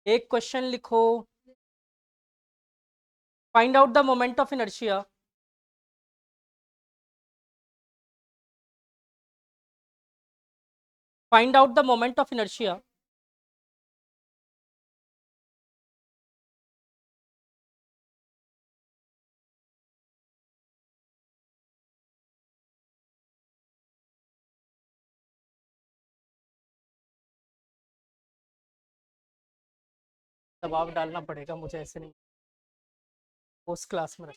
एक क्वेश्चन लिखो, find out the moment of inertia find out the moment of inertia दबाव डालना पड़ेगा मुझे, ऐसे नहीं उस क्लास में रख।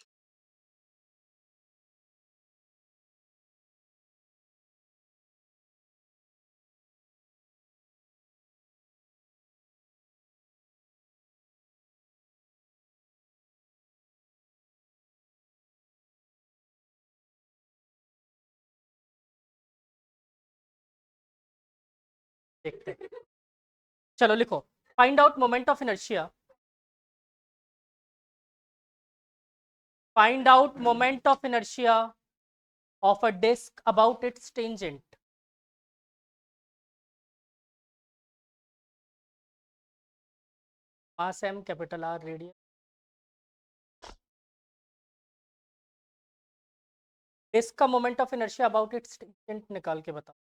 देखते हैं, चलो लिखो, find out moment of inertia find out moment of inertia of a disk about its tangent. Mass m, capital R, radius. Disc का moment of inertia about its tangent निकाल के बताओ।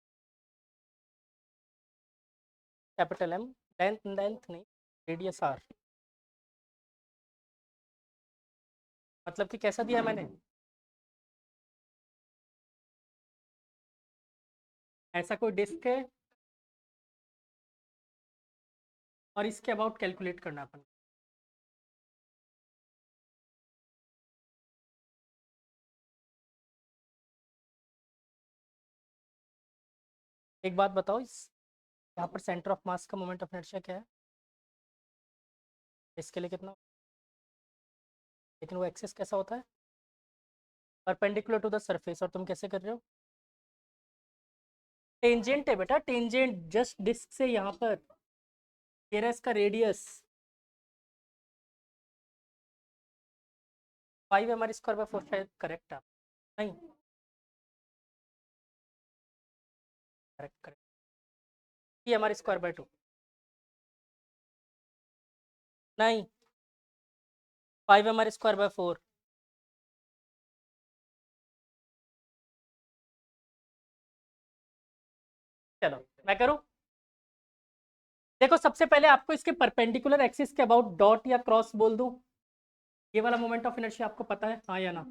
कैपिटल एम, लेंथ लेंथ नहीं, radius R. मतलब कि कैसा दिया मैंने, ऐसा कोई डिस्क है और इसके अबाउट कैलकुलेट करना अपन। एक बात बताओ, इस यहाँ पर सेंटर ऑफ मास का मोमेंट ऑफ इनर्शिया क्या है, इसके लिए कितना, लेकिन वो एक्सेस कैसा होता है, परपेंडिकुलर टू द सरफेस, और तुम कैसे कर रहे हो, टेंजेंट है बेटा, टेंजेंट जस्ट डिस्क से यहाँ पर, ये रहा इसका रेडियस 5 m²/4 शायद करेक्ट है, नहीं करेक्ट करेक्ट, m²/2 नहीं, 5 m²/4। चलो मैं करूं, देखो सबसे पहले आपको इसके परपेंडिकुलर एक्सिस के अबाउट डॉट या क्रॉस बोल दूं, ये वाला मोमेंट ऑफ इनर्शिया आपको पता है, हाँ या ना,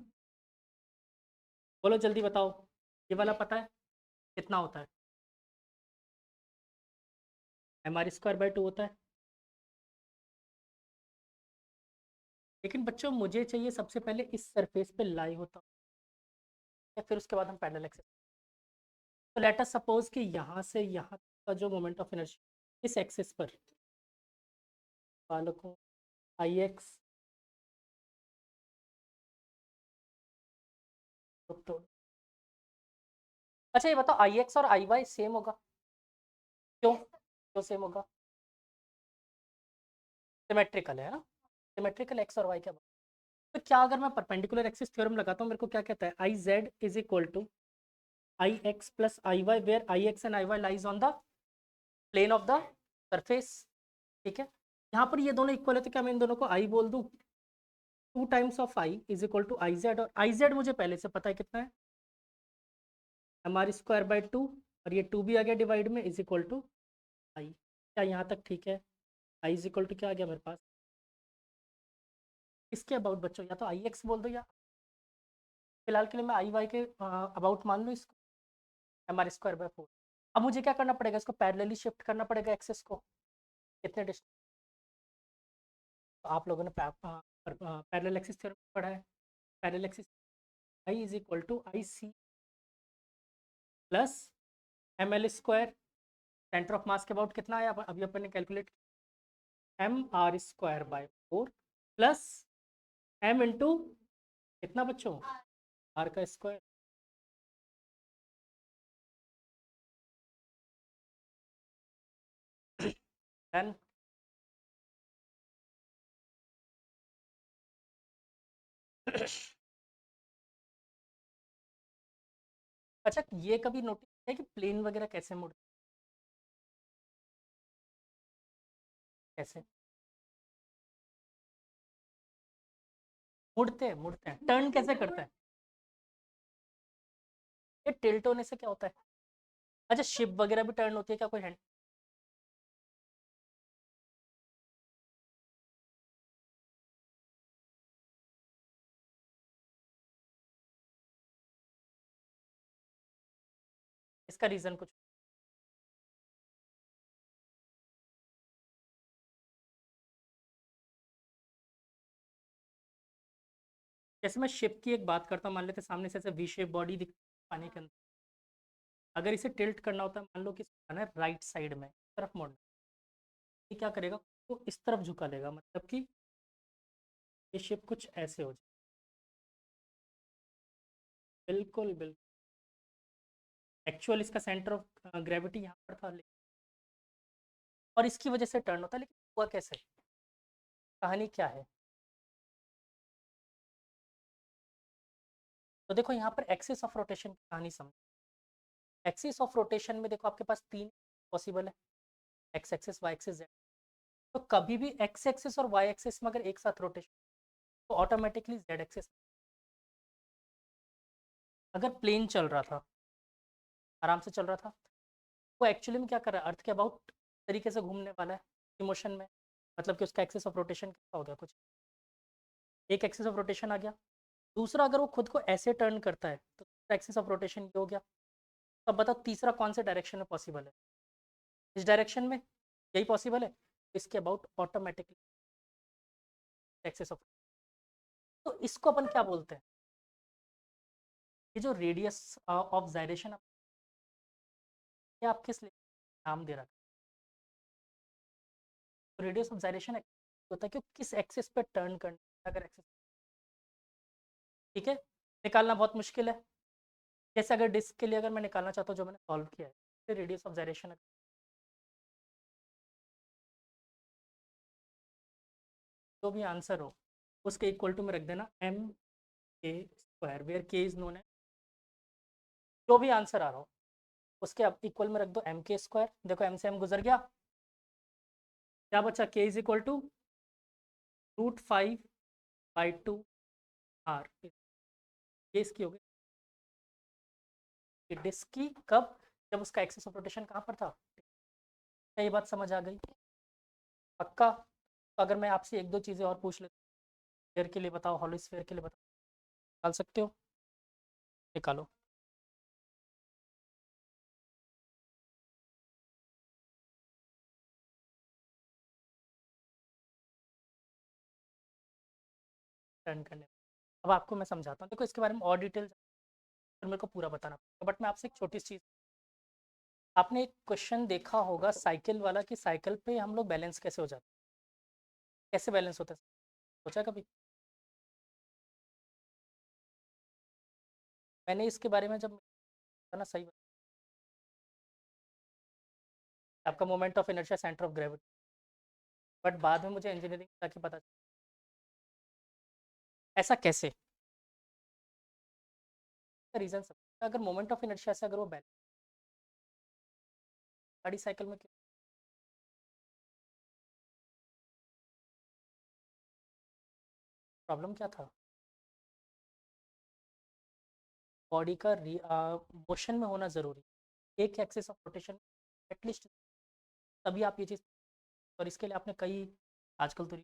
बोलो जल्दी बताओ, ये वाला पता है कितना होता है, m²/2 होता है। लेकिन बच्चों मुझे चाहिए सबसे पहले इस सरफेस पे लाई होता है, फिर उसके बाद हम पैरेलल एक्सिस। तो लेट अस सपोज कि यहाँ से यहाँ का जो मोमेंट ऑफ इनर्शिया इस एक्सिस पर, बालकों आई एक्स, तो अच्छा ये बताओ आई एक्स और आई वाई सेम होगा, क्यों क्यों सेम होगा, सिमेट्रिकल है ना, सिमेट्रिकल एक्स और वाई क्या, तो क्या अगर मैं परपेंडिकुलर एक्सिस थ्योरम लगाता हूँ, मेरे को क्या कहता है, I z is equal to I x plus I y, where I x and I y lies on the plane of the surface, ठीक है। यहाँ पर ये दोनों इक्वल है, तो क्या मैं इन दोनों को आई बोल दूँ, 2 times of I is equal to I z, और आई जेड मुझे पहले से पता है कितना है, m²/2, और ये 2 भी आ गया डिवाइड में, इज इक्वल टू आई, क्या यहाँ तक ठीक है, आई इज इक्वल टू क्या आ गया मेरे पास, इसके अबाउट बच्चों या तो आई एक्स बोल दो, या फिलहाल के लिए मैं आई वाई के अबाउट मान लूँ इसको, m²/4। अब मुझे क्या करना पड़ेगा, इसको पैरेलली शिफ्ट करना पड़ेगा एक्सेस को, कितने डिस्टेंस, तो आप लोगों ने पैरेलल एक्सिस थ्योरम पढ़ा है, parallel axis I is equal to I c plus ml², centre of mass के अबाउट कितना आया, अभी अपन ने calculate, m²/4 plus m into कितना बच्चों, r का स्क्वायर, डन। अच्छा ये कभी नोटिस है कि प्लेन वगैरह कैसे मुड़, कैसे, मुड़ते हैं, टर्न कैसे करते हैं? ये टिल्ट होने से क्या होता है? अच्छा, शिप वगैरह भी टर्न होती है क्या? कोई हैंड, इसका रीजन कुछ? जैसे मैं शिप की एक बात करता हूँ, मान लेते हैं सामने से ऐसे वी शेप बॉडी दिख पानी के अंदर, अगर इसे टिल्ट करना होता है, मान लो कि है राइट साइड में तरफ मोड़ना, ये क्या करेगा, तो इस तरफ झुका लेगा, मतलब कि ये शिप कुछ ऐसे हो जाए। बिल्कुल बिल्कुल, एक्चुअल इसका सेंटर ऑफ ग्रेविटी यहाँ पर था, और इसकी वजह से टर्न होता है, लेकिन हुआ कैसे, कहानी क्या है? तो देखो यहाँ पर एक्सिस ऑफ रोटेशन की कहानी समझ। एक्सिस ऑफ रोटेशन में देखो आपके पास तीन पॉसिबल है, x axis, y axis, z. तो कभी भी एक्स एक्सिस और वाई एक्सिस में अगर एक साथ रोटेशन, तो ऑटोमेटिकली जेड एक्सिस, अगर प्लेन चल रहा था, आराम से चल रहा था, वो एक्चुअली में क्या कर रहा है, अर्थ के अबाउट तरीके से घूमने वाला है इमोशन में, मतलब कि उसका एक्सिस ऑफ रोटेशन क्या हो गया, कुछ एक एक्सिस ऑफ रोटेशन आ गया। दूसरा, अगर वो खुद को ऐसे टर्न करता है तो एक्सिस ऑफ रोटेशन ये हो गया। तो अब बताओ तीसरा कौन से डायरेक्शन में पॉसिबल है? इस डायरेक्शन में, यही पॉसिबल है, तो इसके अबाउट ऑटोमेटिकली एक्सिस ऑफ, तो इसको अपन क्या बोलते हैं, ये जो रेडियस ऑफ जायरेशन, ये आप किस लिए नाम दे रखा है? तो रेडियस ऑफ जायरेशन होता है कि किस एक्सिस पे टर्न करना, अगर एक्सिस, ठीक है, निकालना बहुत मुश्किल है। जैसे अगर डिस्क के लिए अगर मैं निकालना चाहता हूँ, जो मैंने सॉल्व किया है, तो रेडियस ऑफ जायरेशन जो भी आंसर हो उसके इक्वल टू में रख देना एम के स्क्वायर, वेयर के इज नोन है, जो भी आंसर आ रहा हो उसके अब इक्वल में रख दो एम के स्क्वायर। देखो एम से एम गुजर गया, क्या बचा, के इज इक्वल टू √5/2 आर, ये इसकी होगी कि डिस्क की, कब, जब उसका एक्सिस ऑफ रोटेशन कहाँ पर था। क्या ये बात समझ आ गई? पक्का? तो अगर मैं आपसे एक दो चीज़ें और पूछ लेता हूँ, स्फीयर के लिए बताओ, हॉलो स्फीयर के लिए बताओ, निकाल सकते हो? निकालो। टर्न करने, अब आपको मैं समझाता हूँ, देखो इसके बारे में और डिटेल फिर मेरे को पूरा बताना पड़ेगा, बट मैं आपसे एक छोटी सी चीज़, आपने एक क्वेश्चन देखा होगा साइकिल वाला, कि साइकिल पे हम लोग बैलेंस कैसे हो जाते हैं, कैसे बैलेंस होता है, सोचा कभी? मैंने इसके बारे में जब ना सही, आपका moment of inertia, centre of gravity, but बाद में मुझे इंजीनियरिंग जाके पता चला ऐसा कैसे, रीजन सब, अगर मोमेंट ऑफ इनर्शिया से अगर वो बैलेंस, गाड़ी साइकिल में क्यों, प्रॉब्लम क्या था? बॉडी का मोशन में होना ज़रूरी, एक एक्सिस ऑफ रोटेशन एटलीस्ट, तभी आप ये चीज़, और इसके लिए आपने कई, आजकल तो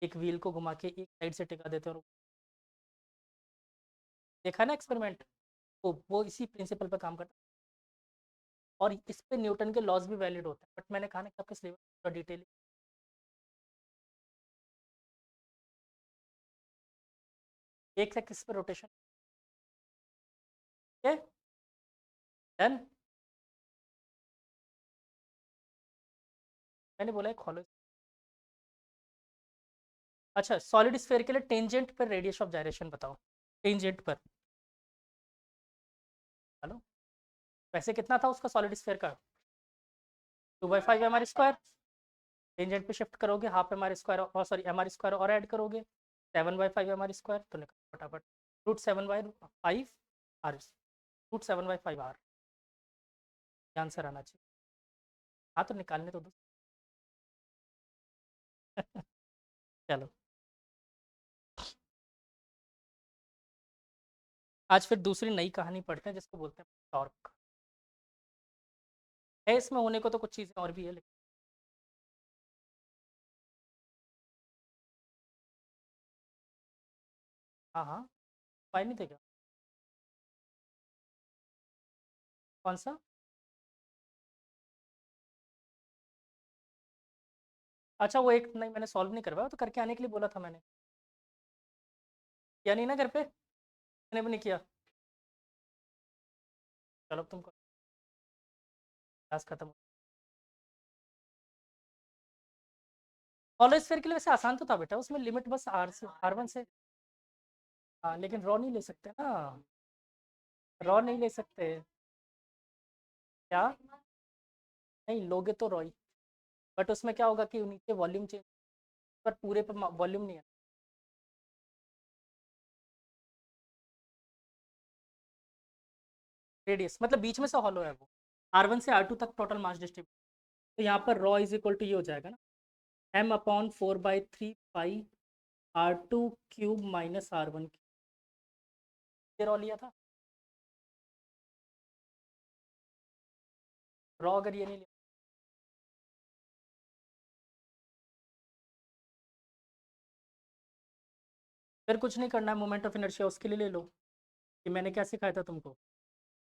एक व्हील को घुमा के एक साइड से टिका देते हैं, और देखा ना एक्सपेरिमेंट, वो इसी प्रिंसिपल पे काम करता है, और इस पे न्यूटन के लॉज भी वैलिड होते हैं, बट मैंने कहा ना कि आपके सिलेबस का डिटेल, एक एक्सिस पे रोटेशन, ठीक है, डन। मैंने बोला एक हॉलो, अच्छा सॉलिड स्फीयर के लिए टेंजेंट पर रेडियस ऑफ जायरेशन बताओ, टेंजेंट पर, हेलो, वैसे कितना था उसका सॉलिड स्फीयर का, 2/5 mr स्क्वायर, टेंजेंट पे शिफ्ट करोगे हाफ एम आर स्क्वायर, और सॉरी एम आर स्क्वायर और ऐड करोगे, 7/5 mr स्क्वायर, तो निकल √7/5 आर, √7/5 आर, आंसर आना चाहिए। हाँ तो निकालने तो दो। चलो। आज फिर दूसरी नई कहानी पढ़ते हैं जिसको बोलते हैं टॉर्क। है इसमें होने को तो कुछ चीज़ें और भी है लेकिन हाँ हाँ, फाइल नहीं थे क्या? कौन सा? अच्छा वो एक नहीं, मैंने सॉल्व नहीं करवाया, वो तो करके आने के लिए बोला था मैंने। किया नहीं ना घर पे, मैंने भी नहीं किया। चलो अब तुम क्लास खत्म। हॉलो स्फीयर के लिए वैसे आसान तो था बेटा, उसमें लिमिट बस आर से R1 से। हाँ लेकिन रॉ नहीं ले सकते ना, रॉ नहीं ले सकते। क्या? नहीं लोगे तो रॉ ही, बट उसमें क्या होगा कि नीचे वॉल्यूम चेंज, पर पूरे पर वॉल्यूम नहीं है। रेडियस मतलब बीच में से हॉलो है वो, R1 से R2 तक टोटल मास डिस्ट्रीब्यूट। तो यहाँ पर रॉ इज इक्वल टू ये हो जाएगा ना, m/4/3 पाई R2 क्यूब माइनस R1 ये रॉ लिया था। रॉ अगर ये नहीं लिया, फिर कुछ नहीं करना है, मोमेंट ऑफ इनर्शिया उसके लिए ले लो। कि मैंने क्या सिखाया था तुमको,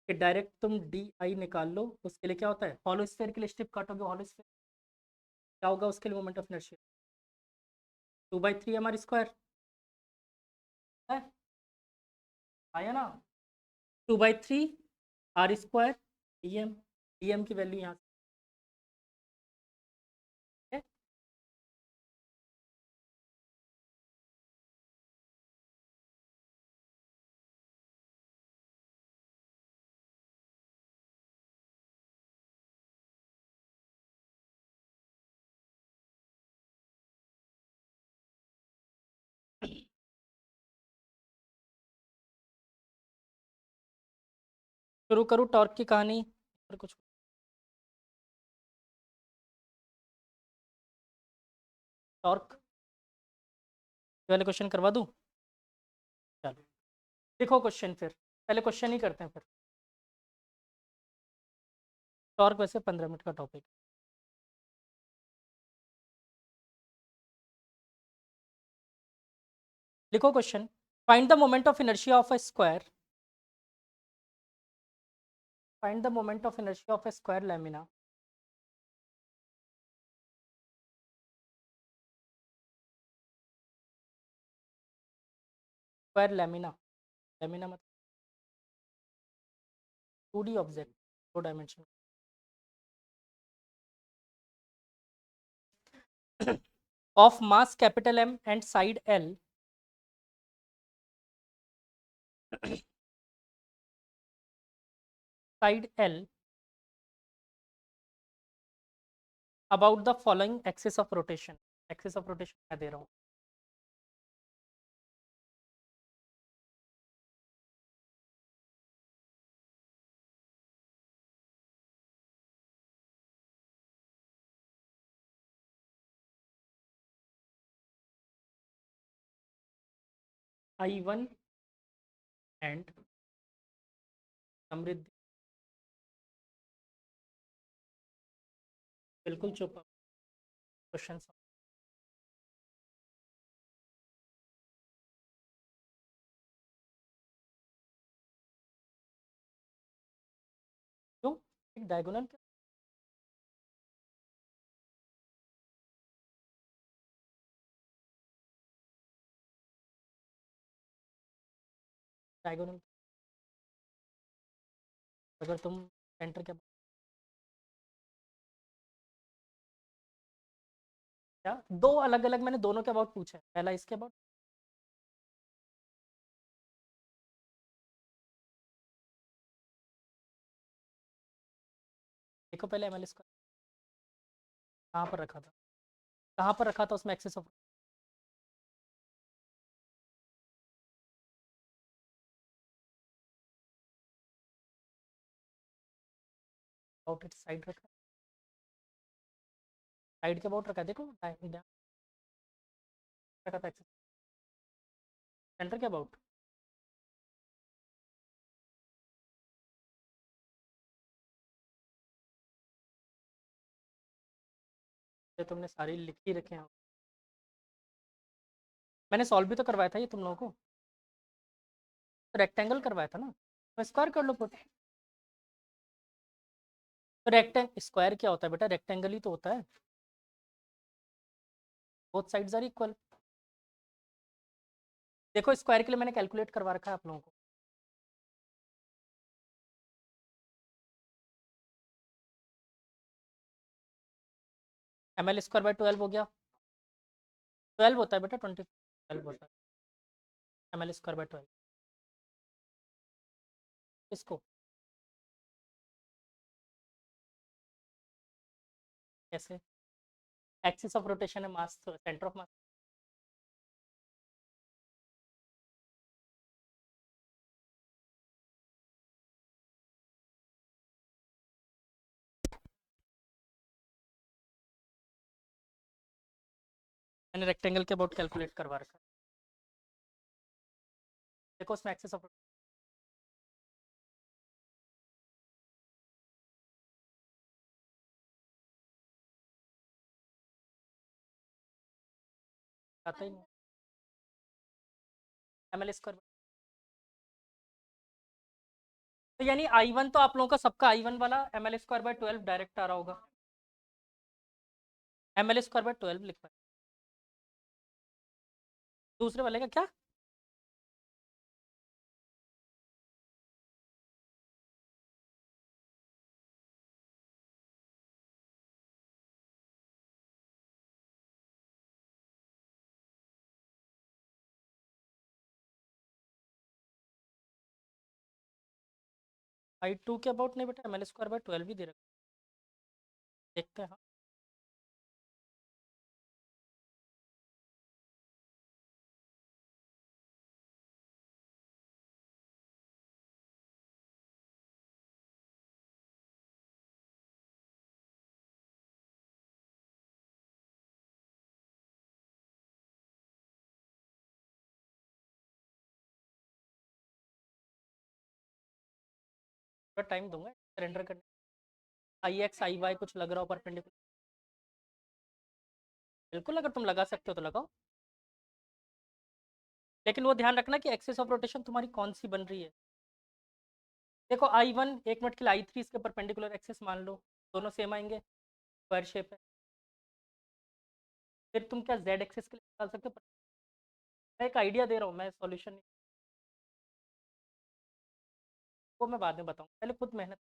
कि डायरेक्ट तुम DI निकाल लो, उसके लिए क्या होता है, हॉलो स्फीयर के लिए स्ट्रिप काटोगे, हॉलो स्फीयर क्या होगा उसके लिए moment of inertia 2/3 m r² है, आया ना, 2/3 r² dm की वैल्यू यहाँ से है। शुरू करूँ टॉर्क की कहानी और कुछ? टॉर्क वाले क्वेश्चन करवा दूँ? चलो देखो क्वेश्चन, फिर पहले क्वेश्चन ही करते हैं फिर। टॉर्क वैसे 15 मिनट का टॉपिक। लिखो question, find the moment of inertia of a square, find the moment of inertia of a square lamina square lamina, lamina मतलब 2D object, 2 dimension of mass capital M and side L side L about the following axis of rotation, axis of rotation मैं दे रहा हूँ। I1 and समृद्धि, बिल्कुल चुप, question क्यों, एक diagonal, diagonal अगर तुम सेंटर के, क्या दो अलग अलग, मैंने दोनों के अबाउट पूछा है, पहला इसके अबाउट। देखो पहले ML इसका कहाँ पर रखा था, कहाँ पर रखा था उसमें axis of, about it side रखा, साइड के अबाउट रखा है, देखो रखा था एक्सेस, सेंटर के अबाउट। ये तुमने सारी लिख ही रखे हैं। मैंने सॉल्व भी तो करवाया था ये तुम लोगों को, तो रेक्टेंगल करवाया था ना, तो स्क्वायर कर लो पुट। तो स्क्वायर क्या होता है बेटा, रेक्टेंगल ही तो होता है, बोथ साइड्स आर इक्वल। देखो स्क्वायर के लिए मैंने कैलकुलेट करवा रखा है आप लोगों को। ml² / 12 हो गया, 12 होता है बेटा, 12 होता है ml²/12। इसको कैसे, एक्सिस ऑफ रोटेशन है, मास सेंटर ऑफ मास। मैंने रेक्टेंगल के अबाउट कैलकुलेट करवा रखा है। देखो उसमें एक्सिस ऑफ आता ही नहीं, ml²। तो यानी I1 तो आप लोगों का सबका I1 वाला ml²/12 डायरेक्ट आ रहा होगा, ml²/12 लिख पाए। दूसरे वाले का क्या, I2 के अबाउट नहीं बेटा, ml²/12 ही दे रखा है। देखते हैं हाँ। थोड़ा टाइम दूंगा सरेंडर करने। IX IY कुछ लग रहा हो परपेंडिकुलर, बिल्कुल अगर तुम लगा सकते हो तो लगाओ, लेकिन वो ध्यान रखना कि एक्सिस ऑफ रोटेशन तुम्हारी कौन सी बन रही है। देखो I1 एक मिनट के लिए I3 इसके परपेंडिकुलर एक्सिस मान लो, दोनों सेम आएंगे, स्क्वायर शेप है। फिर तुम क्या Z एक्सिस के लिए निकाल सकते हो। मैं एक आइडिया दे रहा हूँ, मैं सॉल्यूशन नहीं, वो मैं बाद में बताऊँ, पहले खुद मेहनत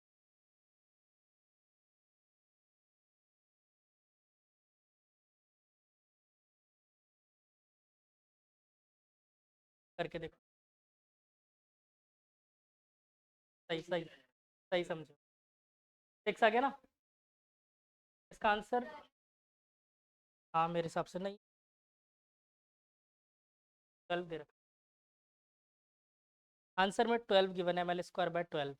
करके देखो। सही सही सही समझो, 6 आ गया ना इसका आंसर। हाँ मेरे हिसाब से नहीं, 12 दे रखा आंसर में, 12 गिवन है, ml²/12।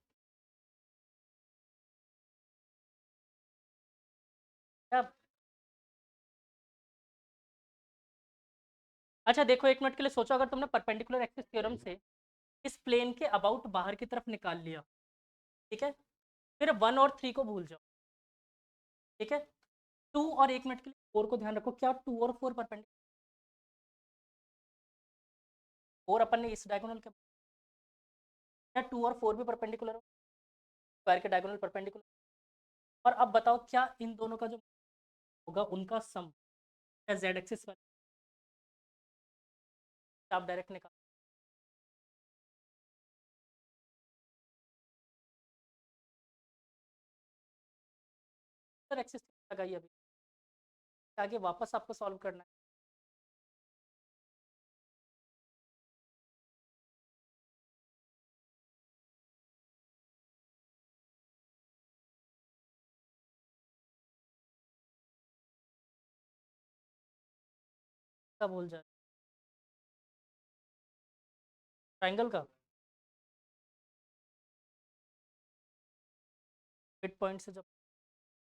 क्या, अच्छा देखो एक मिनट के लिए सोचो, अगर तुमने परपेंडिकुलर एक्सिस थ्योरम से इस प्लेन के अबाउट बाहर की तरफ निकाल लिया, ठीक है, फिर 1 और 3 को भूल जाओ, ठीक है। 2 और 1 मिनट के लिए 4 को ध्यान रखो, क्या 2 और 4 परपेंडिकुलर, 4 अपन ने इस डायगोनल के, क्या 2 और 4 भी परपेंडिकुलर हो, स्क्वायर के डायगोनल परपेंडिकुलर। और अब बताओ क्या इन दोनों का जो होगा उनका सम, क्या जेड एक्सिस वाले, आप डायरेक्ट निकाल एक्सिस लगाइए अभी, आगे वापस आपको सॉल्व करना है। क्या भूल जाए, ट्राइंगल का मिड पॉइंट से, जो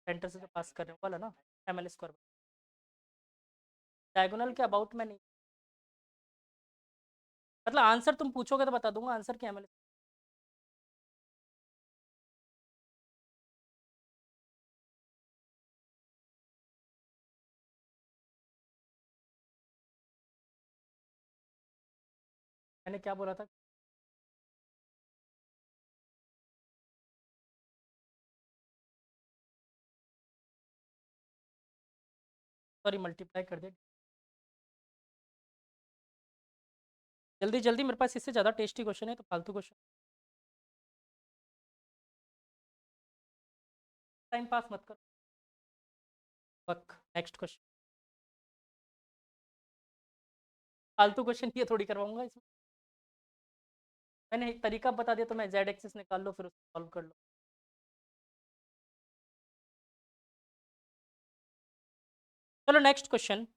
सेंटर से जो पास कर रहे हो वाला ना, ml²। डायगोनल के अबाउट में नहीं, मतलब आंसर तुम पूछोगे तो बता दूंगा, आंसर क्या ml। मैंने क्या बोला था? सॉरी, मल्टीप्लाई कर दे। जल्दी जल्दी, मेरे पास इससे ज़्यादा टेस्टी क्वेश्चन है, तो फालतू क्वेश्चन टाइम पास मत करो। बक, नेक्स्ट क्वेश्चन। फालतू क्वेश्चन ये थोड़ी करवाऊंगा इसमें। मैंने एक तरीका बता दिया, तो मैं जेड एक्सिस निकाल लो, फिर उसको सॉल्व कर लो। चलो नेक्स्ट क्वेश्चन।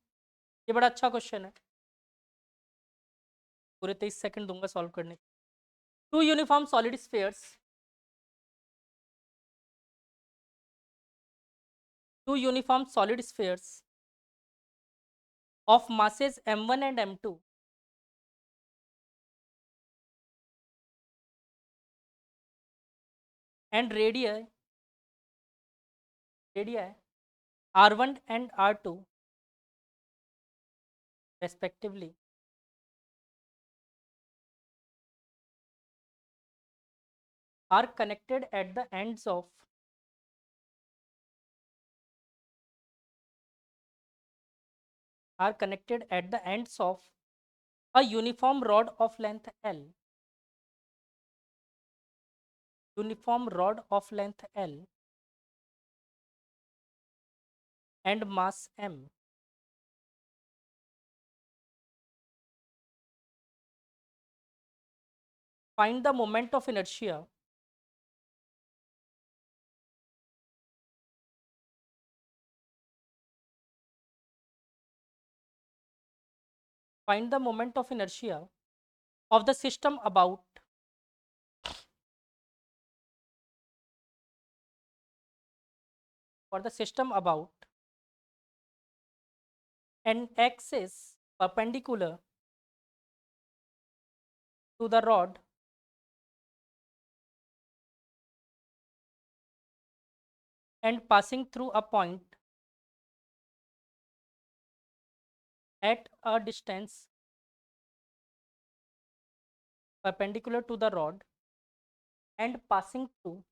ये बड़ा अच्छा क्वेश्चन है, पूरे 23 सेकंड दूंगा सॉल्व करने के। Two uniform solid spheres, two uniform solid spheres of masses m1 and m2 and radii r1 and r2 respectively are connected at the ends of a uniform rod of length L, and mass m. Find the moment of inertia of the system about an axis perpendicular to the rod and passing through a point at a distance perpendicular to the rod and passing through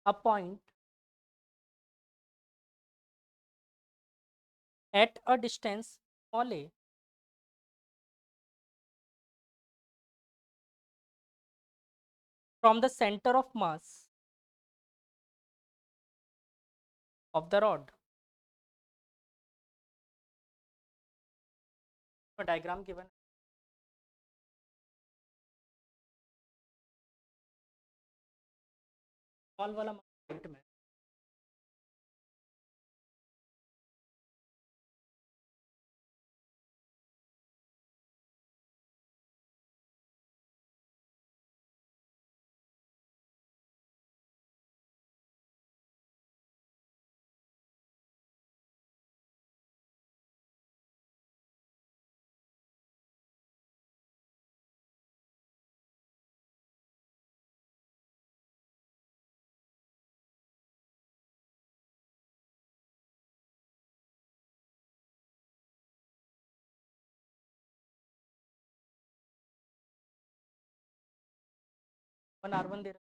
a point at a distance small a from the center of mass of the rod. तो diagram given small वाला point में one R1 दे रहा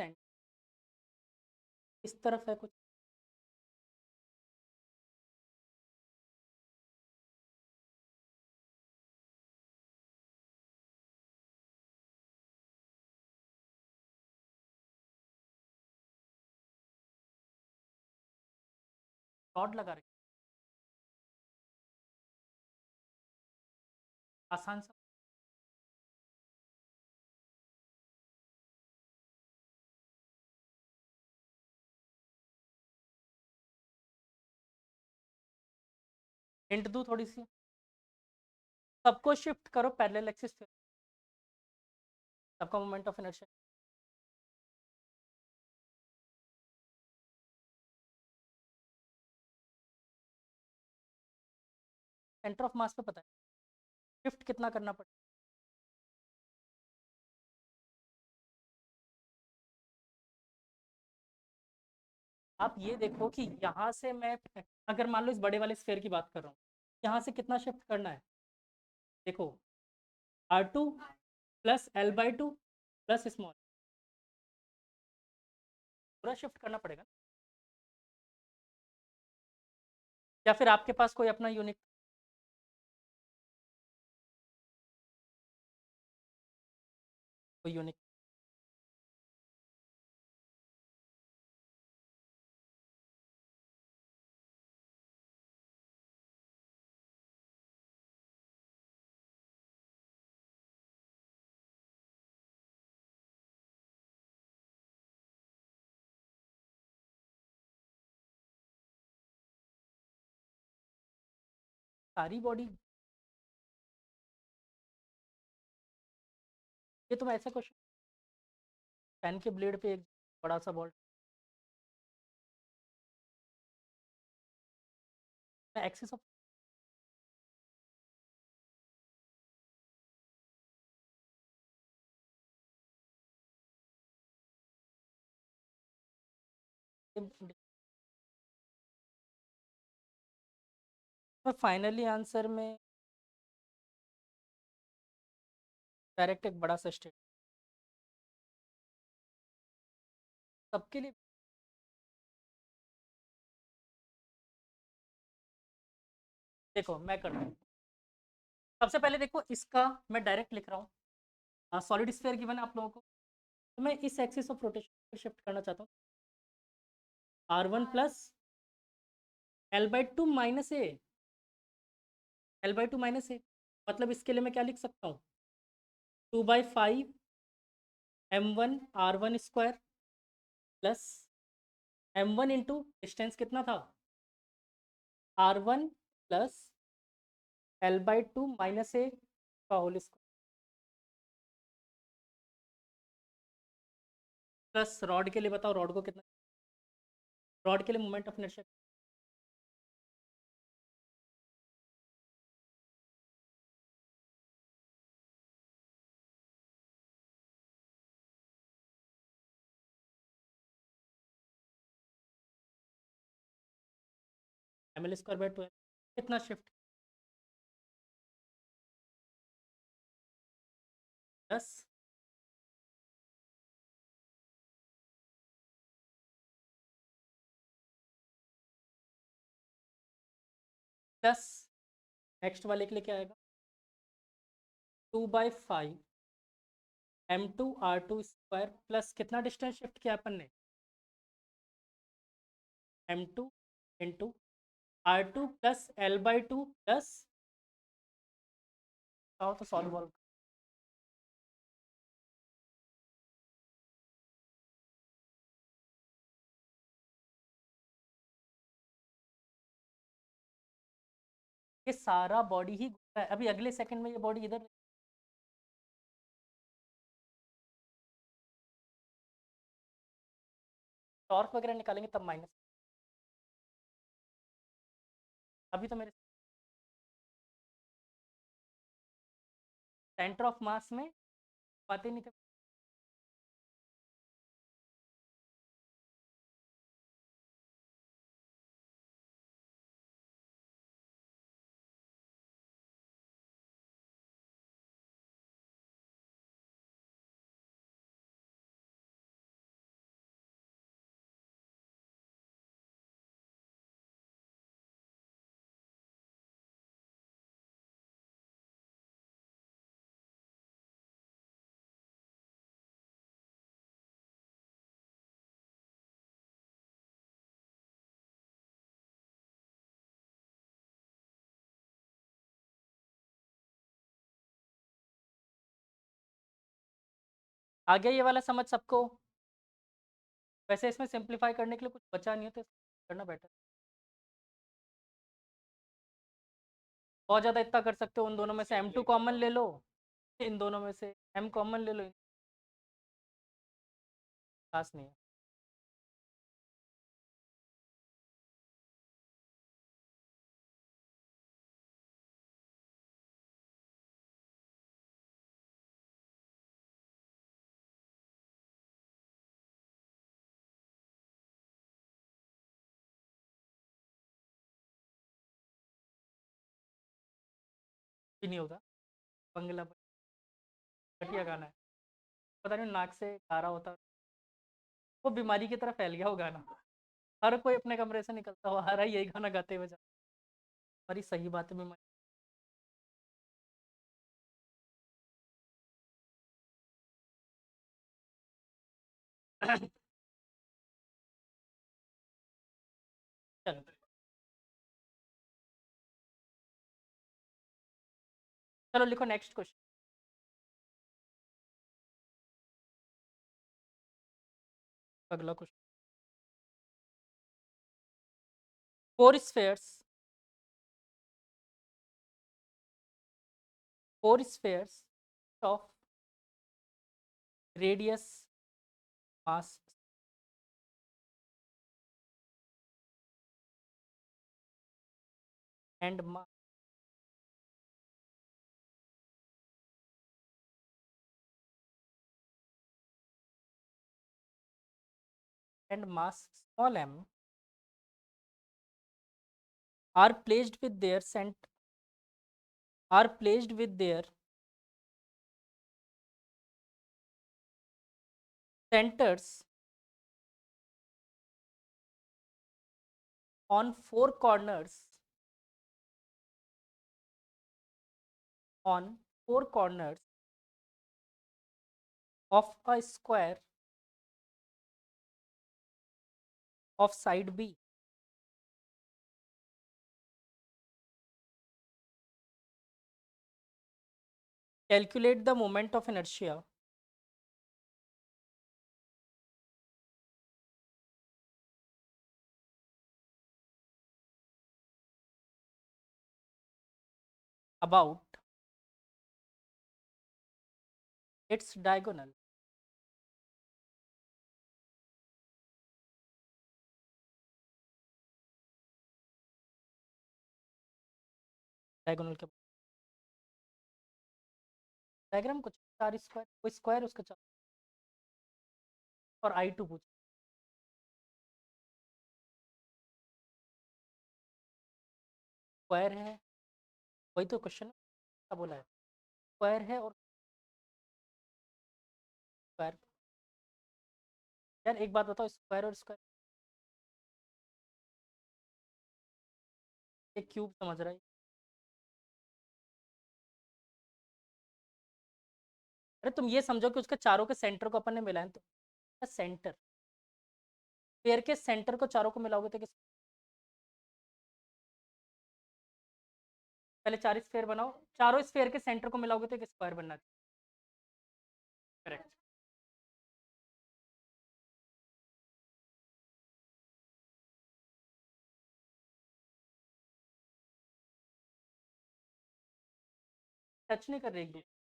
है, इस तरफ है कुछ। Rod लगा रखी, आसान सा। हिंट दूँ थोड़ी सी? सबको शिफ्ट करो पैरेलल एक्सिस पे, सबका moment of inertia centre of मास पे पता है, शिफ्ट कितना करना पड़ेगा? आप ये देखो कि यहाँ से मैं, अगर मान लो इस बड़े वाले स्फेयर की बात कर रहा हूँ, यहाँ से कितना शिफ्ट करना है, देखो R2 plus L/2 plus small, पूरा शिफ्ट करना पड़ेगा। या फिर आपके पास कोई अपना यूनिक, कोई यूनिक, सारी बॉडी, ये तुम ऐसा क्वेश्चन, पेन के ब्लेड पे एक बड़ा सा ball, axis of, finally answer में डायरेक्ट एक बड़ा सा स्टेट सबके लिए। देखो मैं करता हूँ, सबसे पहले देखो इसका मैं डायरेक्ट लिख रहा हूँ, सॉलिड स्फीयर गिवन है आप लोगों को, तो मैं इस एक्सिस ऑफ रोटेशन शिफ्ट करना चाहता हूँ, R1 प्लस L/2 माइनस ए, L/2 माइनस ए, मतलब इसके लिए मैं क्या लिख सकता हूँ, 2/5 M1 R1 square plus M1 into distance कितना था, R1 प्लस L/2 माइनस ए का होल स्क्वायर, प्लस रॉड के लिए बताओ, रॉड को कितना, रॉड के लिए मोमेंट ऑफ इनर्शिया, ml²/12 कितना शिफ्ट, 10, प्लस नेक्स्ट वाले के लिए क्या आएगा, 2/5 M2 R2 स्क्वायर प्लस कितना डिस्टेंस शिफ्ट किया अपन ने, M2 into R2 plus L/2 plus, आओ तो सॉल्व वॉल्व, ये सारा बॉडी ही घूम रहा है, अभी अगले सेकंड में ये बॉडी इधर, टॉर्क वगैरह निकालेंगे तब माइनस, अभी तो मेरे सेंटर ऑफ मास में बातें नहीं थे। आ गया ये वाला समझ सबको, वैसे इसमें सिंप्लीफाई करने के लिए कुछ बचा नहीं है तो करना बेटर, बहुत ज़्यादा इतना कर सकते हो, उन दोनों में से M2 कॉमन ले लो, इन दोनों में से M कॉमन ले लो, खास नहीं है। भी नहीं होगा। बंगला घटिया गाना है, पता नहीं नाक से गा रहा होता, वो बीमारी की तरह फैल गया वो गाना। हर कोई अपने कमरे से निकलता हुआ आ रहा है यही गाना गाते हुए जा, हमारी सही बात है बीमारी। चलो चलो लिखो नेक्स्ट क्वेश्चन। अगला question, four spheres of radius mass and mass small m are placed with their are placed with their centers on on four corners of a square of side B. Calculate the moment of inertia about its diagonal. Diagonal के diagram कुछ चार square, कोई square उसका चार, और I2 पूछ, square है, वही तो क्वेश्चन है, क्या बोला है, स्क्वायर है और स्क्वायर। यार एक बात बताओ, स्क्वायर और स्क्वायर, एक क्यूब समझ रहा है। अरे तुम ये समझो कि उसके चारों के सेंटर को अपन ने मिलाया तो सेंटर, स्फेयर के सेंटर को चारों को मिलाओगे तो किस, पहले चार स्फेयर बनाओ, चारों स्फेयर के सेंटर को मिलाओगे तो एक स्क्वायर बनना चाहिए। करेक्ट। टच नहीं कर रहे एक दूसरे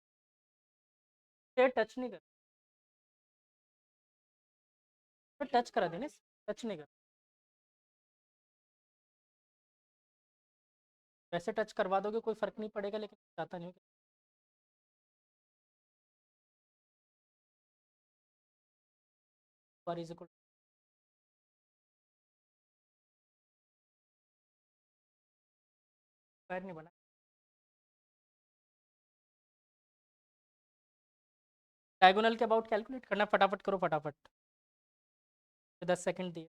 से, टच नहीं कर, तो टच करा देने, टच नहीं कर, वैसे टच करवा दोगे कोई फर्क नहीं पड़ेगा, लेकिन चाहता नहीं हूँ इज इक्वल, स्क्वायर नहीं बना। डायगोनल के अबाउट कैलकुलेट करना, फटाफट करो फटाफट, 10 सेकंड दिए।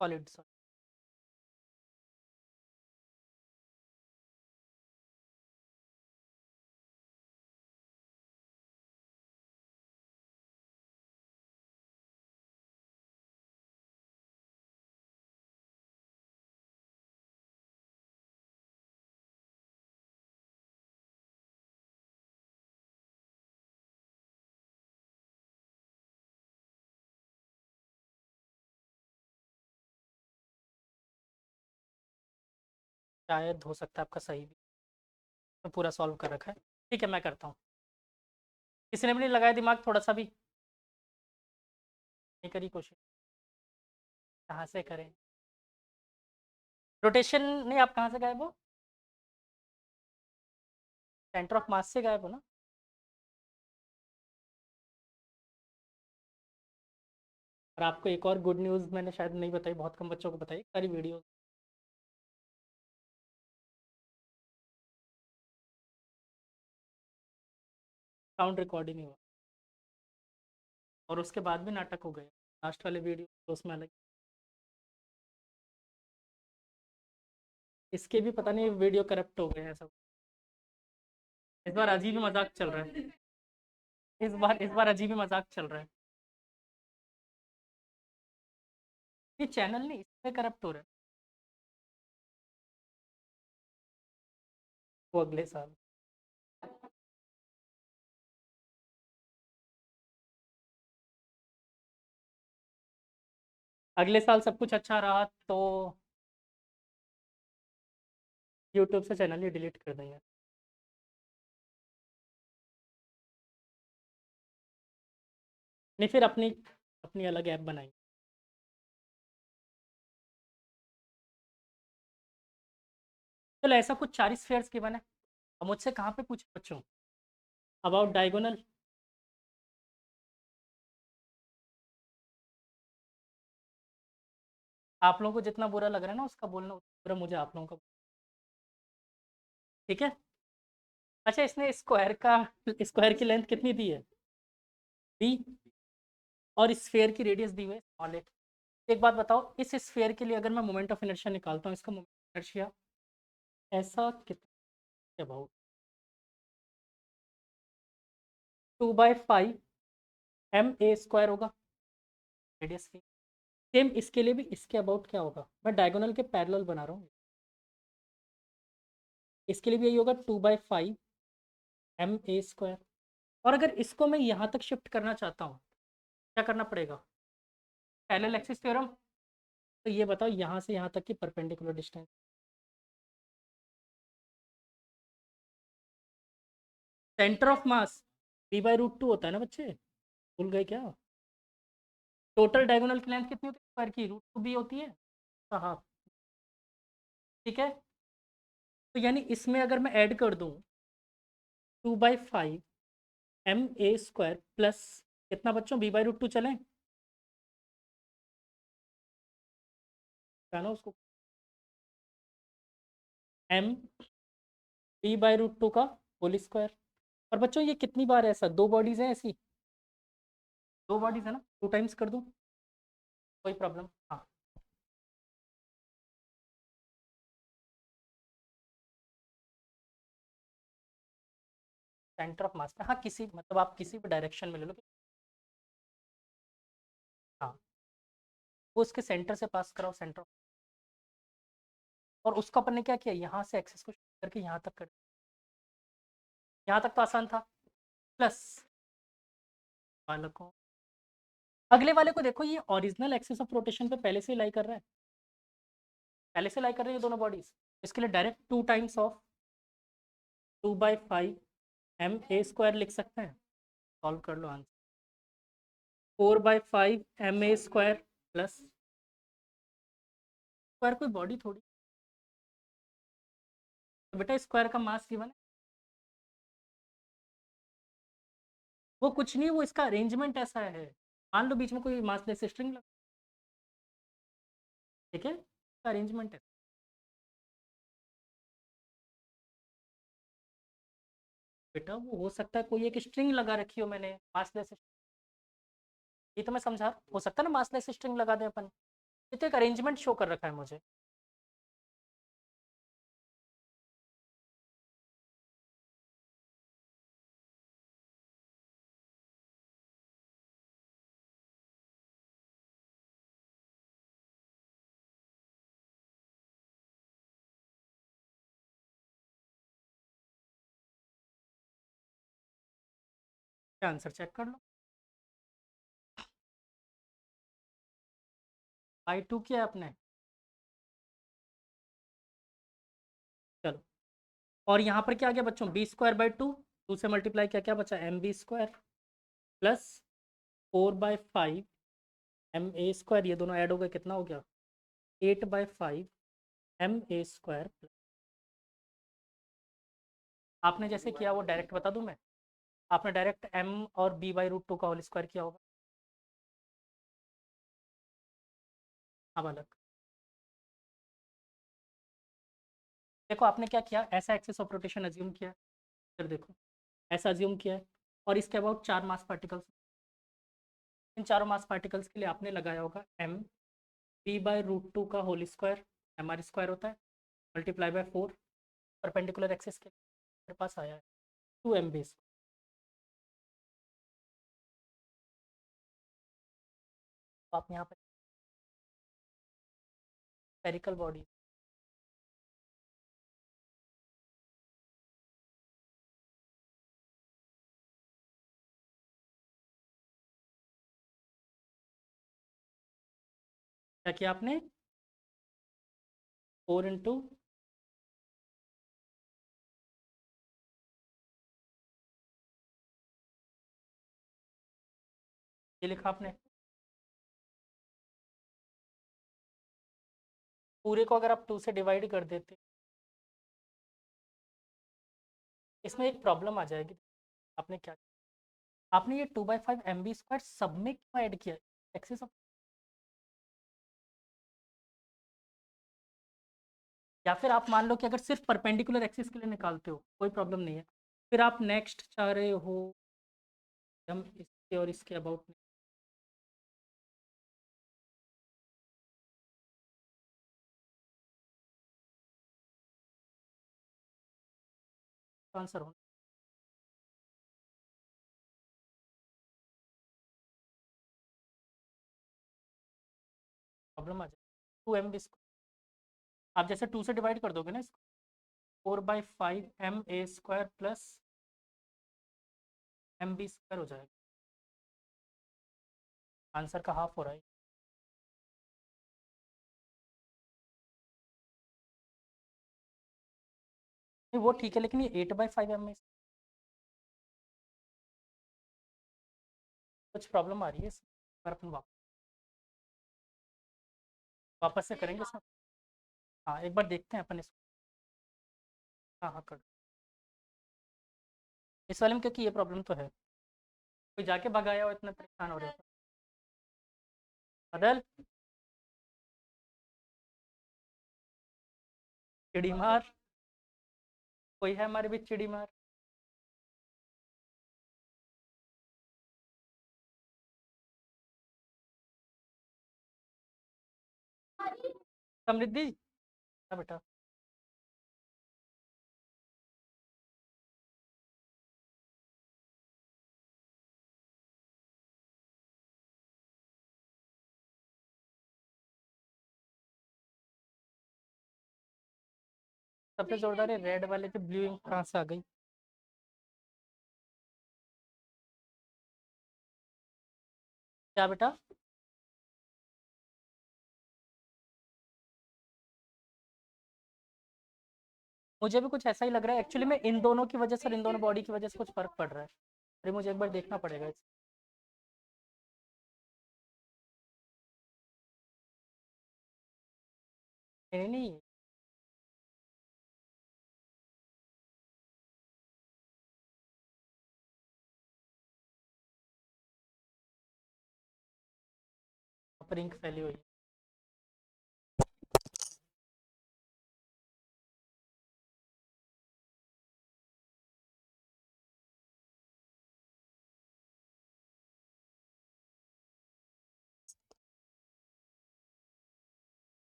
सॉलिड शायद हो सकता है आपका सही भी, मैं पूरा सॉल्व कर रखा है। ठीक है मैं करता हूँ, किसी ने भी नहीं लगाया दिमाग थोड़ा सा भी। नहीं करी कोशिश, कहाँ से करें? रोटेशन नहीं, आप कहाँ से गायब हो? सेंटर ऑफ मास से गायब हो ना? और आपको एक और गुड न्यूज़ मैंने शायद नहीं बताई, बहुत कम बच्चों को बताई, सारी वीडियो साउंड रिकॉर्ड ही नहीं हुआ, और उसके बाद भी नाटक हो गए। लास्ट वाले वीडियो तो उसमें अलग, इसके भी पता नहीं वीडियो करप्ट हो गए हैं सब। इस बार अजीब ही मजाक चल रहा है, इस बार अजीब ही मजाक चल रहा है। ये चैनल नहीं, इसमें करप्ट हो रहा है। वो अगले साल। अगले साल सब कुछ अच्छा रहा तो यूट्यूब से चैनल ही डिलीट कर देंगे। नहीं, फिर अपनी अपनी अलग ऐप बनाएंगे। चलो, ऐसा कुछ 4 स्फीयर्स की बने। अब मुझसे कहाँ पे पूछे बच्चों? About diagonal. आप लोगों को जितना बुरा लग रहा है ना उसका बोलना, उतना बुरा मुझे आप लोगों का। ठीक है। अच्छा, इसने स्क्वायर की लेंथ कितनी दी है? दी। और स्फीयर की रेडियस दी हुई है स्मॉल एट। एक बात बताओ, इस स्फीयर के लिए अगर मैं मोमेंट ऑफ इनर्शिया निकालता हूँ, इसका मोमेंट ऑफ इनर्शिया ऐसा कितना अबाउट 2/5 ma² होगा रेडियस की। सेम इसके लिए भी इसके अबाउट क्या होगा? मैं डायगोनल के पैरेलल बना रहा हूँ। इसके लिए भी यही होगा 2/5 ma²। और अगर इसको मैं यहाँ तक शिफ्ट करना चाहता हूँ, क्या करना पड़ेगा? Parallel axis theorem. तो ये बताओ, यहाँ से यहाँ तक की perpendicular distance. Centre of mass b/√2 होता है ना बच्चे, भूल गए क्या? टोटल डायगोनल की लेंथ कितनी होती है स्क्वायर की? √2b होती है। हाँ। ठीक है। तो यानी इसमें अगर मैं ऐड कर दूं 2/5 ma² प्लस कितना बच्चों, b/√2 चलें क्या ना उसको, m b/√2 का होल स्क्वायर। और बच्चों ये कितनी बार है ऐसा? 2 बॉडीज हैं ऐसी, 2 बॉडीज है ना, 2 टाइम्स कर दूं, कोई प्रॉब्लम? हाँ। सेंटर ऑफ मास में, हाँ, किसी मतलब आप किसी भी डायरेक्शन में ले लो। हाँ, वो उसके सेंटर से पास कराओ, सेंटर। और उसको अपन ने क्या किया, यहाँ से एक्सेस को shift करके यहाँ तक कर, यहाँ तक तो आसान था। प्लस वाले को, अगले वाले को देखो, ये ओरिजिनल एक्सेस ऑफ रोटेशन पे पहले से लाई कर रहा है, पहले से लाई कर रहे हैं ये दोनों बॉडीज। इसके लिए डायरेक्ट 2 टाइम्स ऑफ 2/5 ma² लिख सकते हैं। सॉल्व कर लो आंसर। 4/5 ma² प्लस स्क्वायर कोई बॉडी थोड़ी, तो बेटा स्क्वायर का मास गिवन है। वो कुछ नहीं, वो इसका अरेंजमेंट ऐसा है। मान लो बीच में कोई मासलेस स्ट्रिंग लगा, ठीक है, इसका अरेंजमेंट है। बेटा वो हो सकता है कोई एक स्ट्रिंग लगा रखी हो मैंने मासलेस, ये तो मैं समझा, हो सकता है ना मासलेस स्ट्रिंग लगा दें अपन। ये तो एक अरेंजमेंट शो कर रखा है मुझे। आंसर चेक कर लो। I2 किया आपने, चलो। और यहाँ पर क्या आ गया बच्चों, b²/2, 2 से मल्टीप्लाई किया, क्या बचा, mb² प्लस 4/5 ma² ये दोनों ऐड हो गए, कितना हो गया 8/5 ma²। आपने जैसे किया वो डायरेक्ट बता दूं मैं, आपने डायरेक्ट m और b/√2 का होल स्क्वायर किया होगा। अब अलग देखो आपने क्या किया, ऐसा एक्सिस ऑफ रोटेशन अज्यूम किया है, फिर देखो ऐसा अज्यूम किया है, और इसके अबाउट 4 मास पार्टिकल्स, इन चारों मास पार्टिकल्स के लिए आपने लगाया होगा m b/√2 का होल स्क्वायर, mr² होता है, मल्टीप्लाई बाय 4 परपेंडिकुलर एक्सिस के मेरे पास आया है 2 m बेस। तो आप यहाँ पर स्फेरिकल बॉडी क्या किया आपने, 4 × ये लिखा आपने, पूरे को अगर आप 2 से डिवाइड कर देते, इसमें एक प्रॉब्लम आ जाएगी। आपने क्या, आपने ये 2/5 mb² सब में क्यों ऐड किया, एक्सिस ऑफ, या फिर आप मान लो कि अगर सिर्फ परपेंडिकुलर एक्सिस के लिए निकालते हो कोई प्रॉब्लम नहीं है, फिर आप नेक्स्ट चाह रहे हो हम इसके और इसके अबाउट आंसर हो, प्रॉब्लम आ जाए 2 mb²। आप जैसे 2 से डिवाइड कर दोगे ना इसको, 4/5 ma² प्लस mb² हो जाएगा, आंसर का हाफ हो रहा है। नहीं वो ठीक है, लेकिन ये 8/5 ma कुछ प्रॉब्लम आ रही है इसमें, पर अपन वापस से करेंगे इसमें। हाँ एक बार देखते हैं अपन इसको। हाँ हाँ कर, इस वाले में क्योंकि ये प्रॉब्लम तो है, कोई जाके भगाया हो, इतना परेशान हो रहे हो बदल, चिड़ी मार, कोई है हमारे बीच चिड़ी मार। समृद्धि, हाँ बेटा, सबसे जोरदार है रेड वाले पे ब्लू इंक कहाँ से आ गई। क्या बेटा, मुझे भी कुछ ऐसा ही लग रहा है एक्चुअली में, इन दोनों की वजह से और इन दोनों बॉडी की वजह से कुछ फर्क पड़ रहा है, अरे मुझे एक बार देखना पड़ेगा नहीं नहीं, पर इंक फैली हुई है।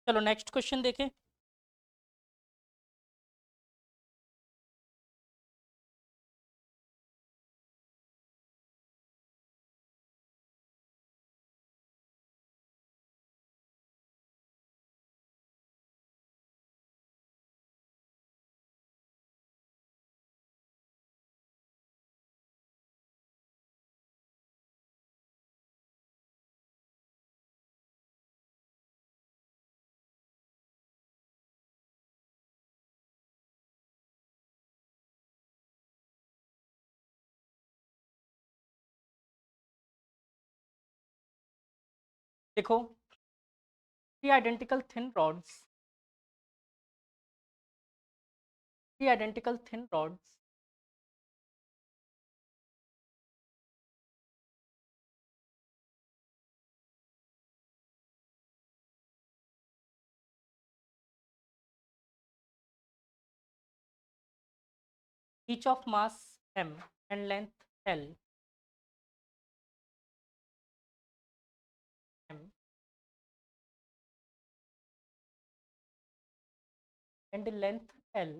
चलो नेक्स्ट क्वेश्चन देखें। देखो, three identical thin rods each of mass m and length l m and length l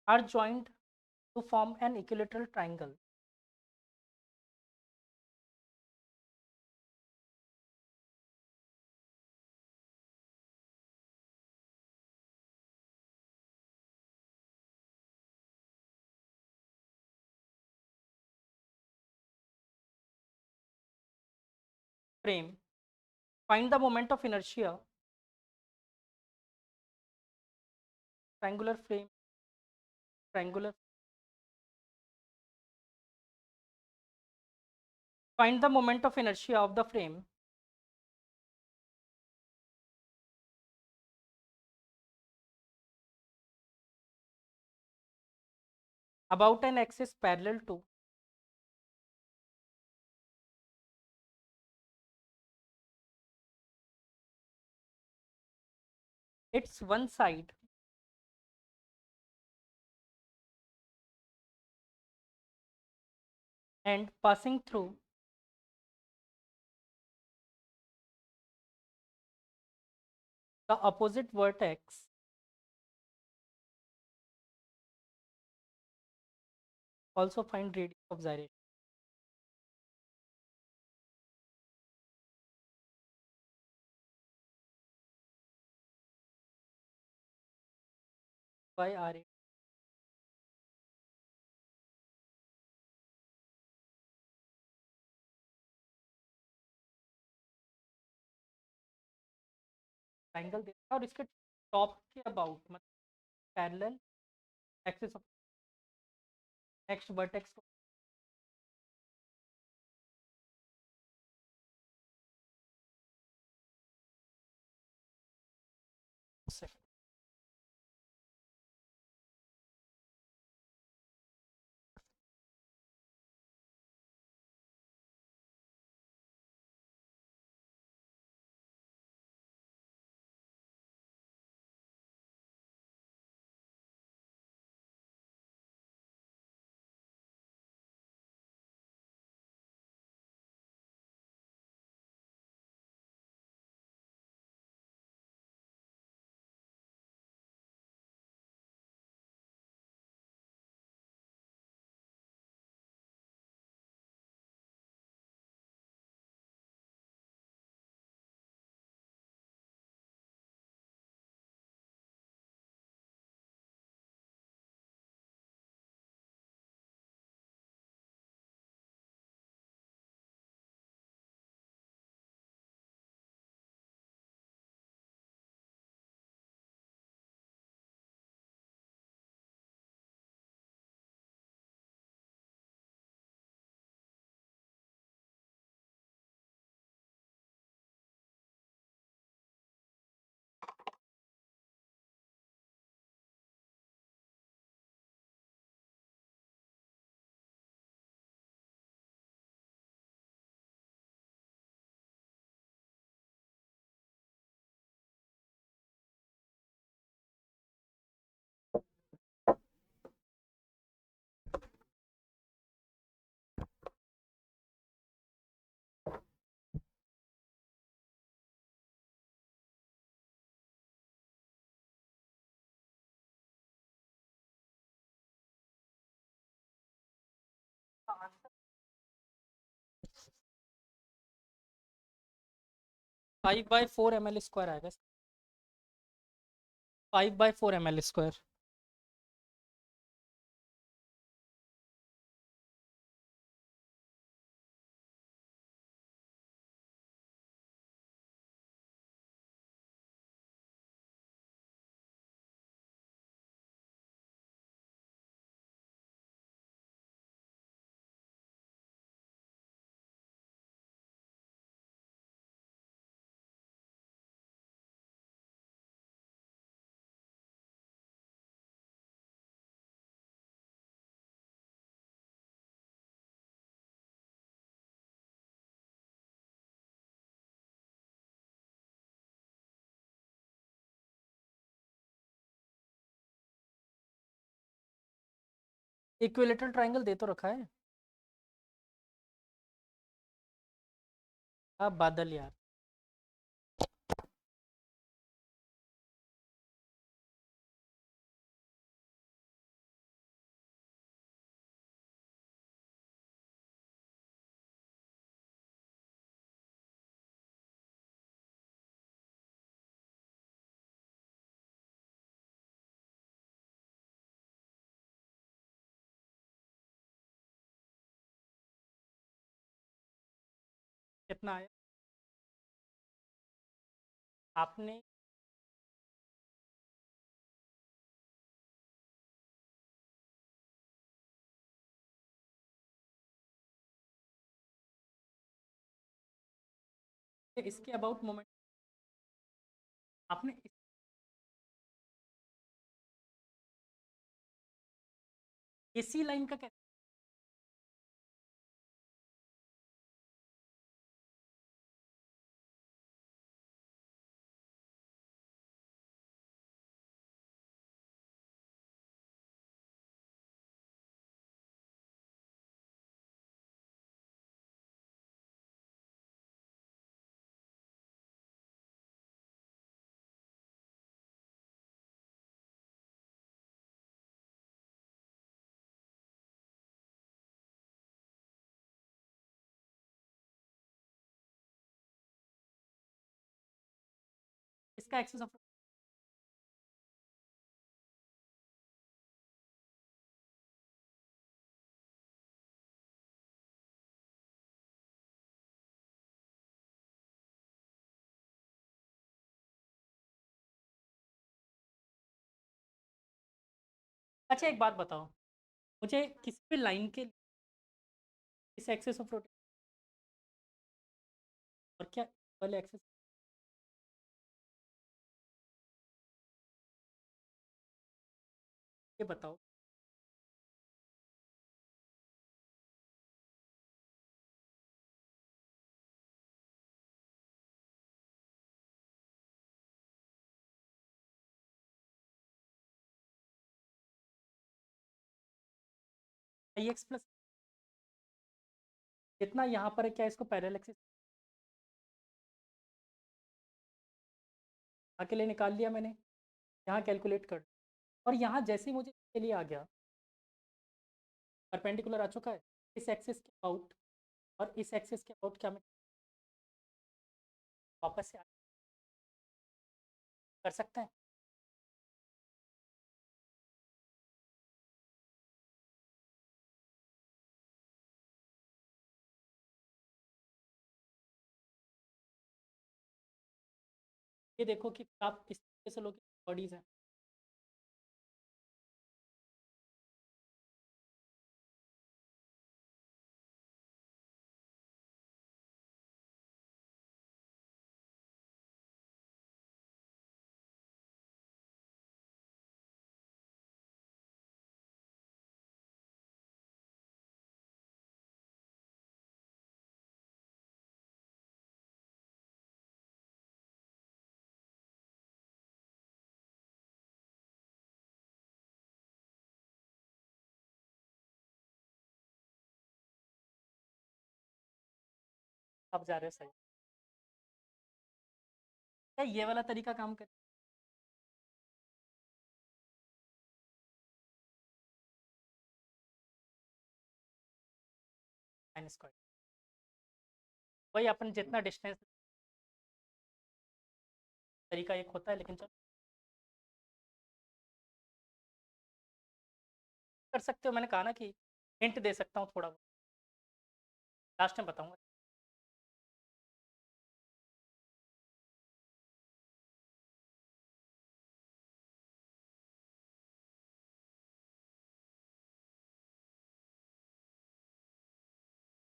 are joined to form an equilateral triangle. Frame. Find the moment of inertia. Triangular frame. Triangular. Find the moment of inertia of the frame about an axis parallel to its one side and passing through the opposite vertex also find radius of gyration. By RA. Triangle देखा और इसके top के about मतलब parallel axis of next vertex से 5/4 ml square आएगा 5/4 ml square equilateral triangle दे तो रखा है। अब बादल यार। कितना आया आपने? इसके अबाउट मोमेंट आपने इसी लाइन का कैसे? इसका एक्सेस ऑफ अच्छा एक बात बताओ मुझे, किसी भी लाइन के इस एक्सेस ऑफ रोटेशन और क्या वाले एक्सेस, ये बताओ। आई एक्स प्लस जितना यहाँ पर है, क्या इसको पैरेलल एक्सेस यहाँ के लिए निकाल लिया मैंने, यहाँ कैलकुलेट कर, और यहाँ जैसे ही मुझे के लिए आ गया परपेंडिकुलर आ चुका है इस एक्सेस के अबाउट, और इस एक्सेस के अबाउट क्या मैं वापस से कर सकते हैं? ये देखो कि आप इस तरीके से लोग बॉडीज हैं। अब जा रहे हैं सही, क्या ये वाला तरीका काम कर? साइन स्क्वायर वही अपन जितना डिस्टेंस तरीका एक होता है, लेकिन चलो कर सकते हो, मैंने कहा ना कि हिंट दे सकता हूँ थोड़ा बहुत, लास्ट टाइम बताऊंगा।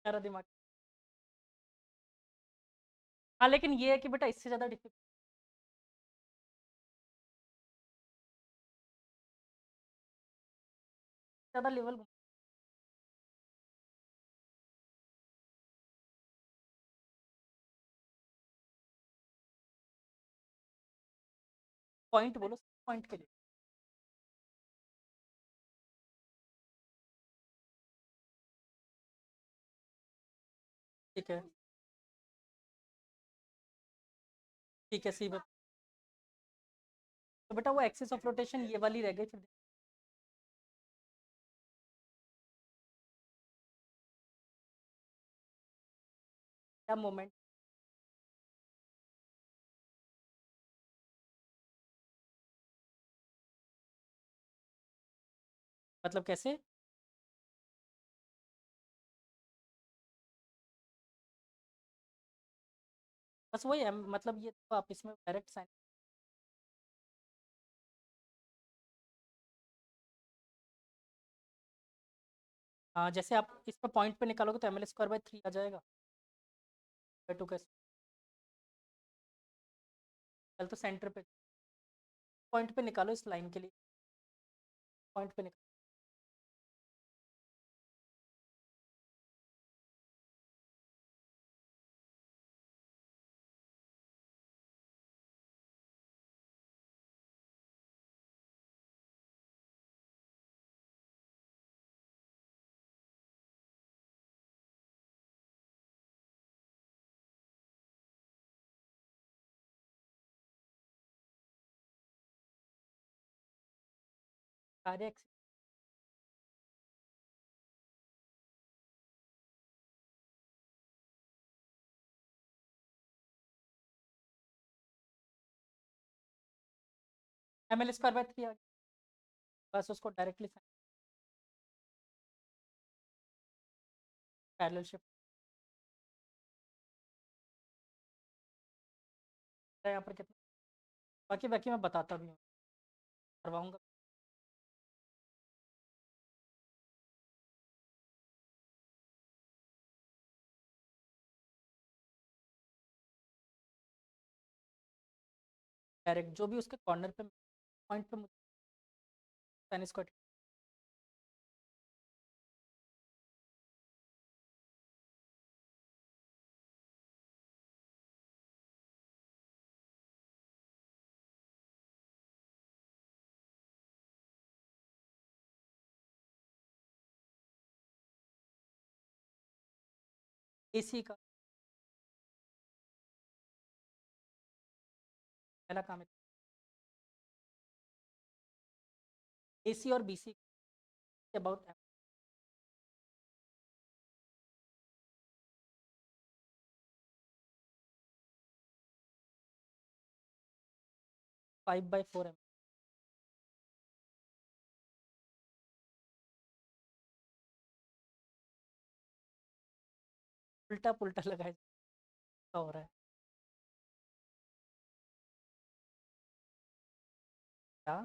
मेरा दिमाग, हाँ लेकिन ये है कि बेटा इससे ज़्यादा डिफिकल्ट, ज़्यादा लेवल पॉइंट बोलो, पॉइंट के लिए ठीक है, ठीक है सी पे। तो बेटा वो एक्सिस ऑफ रोटेशन ये वाली रह गई फिर। क्या मोमेंट? मतलब कैसे? बस वही मतलब ये तो आप इसमें डायरेक्ट साइन। हाँ, जैसे आप इस पर पॉइंट पे निकालोगे तो ml²/3 आ जाएगा। बाई टू कैसे? चल तो सेंटर पे पॉइंट पे निकालो इस लाइन के लिए। पॉइंट पे निकालो। सारे एक्सिस ml²/3 आ गया। बस उसको डायरेक्टली पैरेलल शिफ्ट है यहाँ पर कितना। बाकी बाकी मैं बताता भी हूँ, करवाऊंगा। डायरेक्ट जो भी उसके कॉर्नर पे पॉइंट पे मुझे साइन स्क्वायर 'AC' का पहला काम है। AC और BC के अबाउट 5/4 उल्टा पुल्टा लगाया हो रहा है क्या?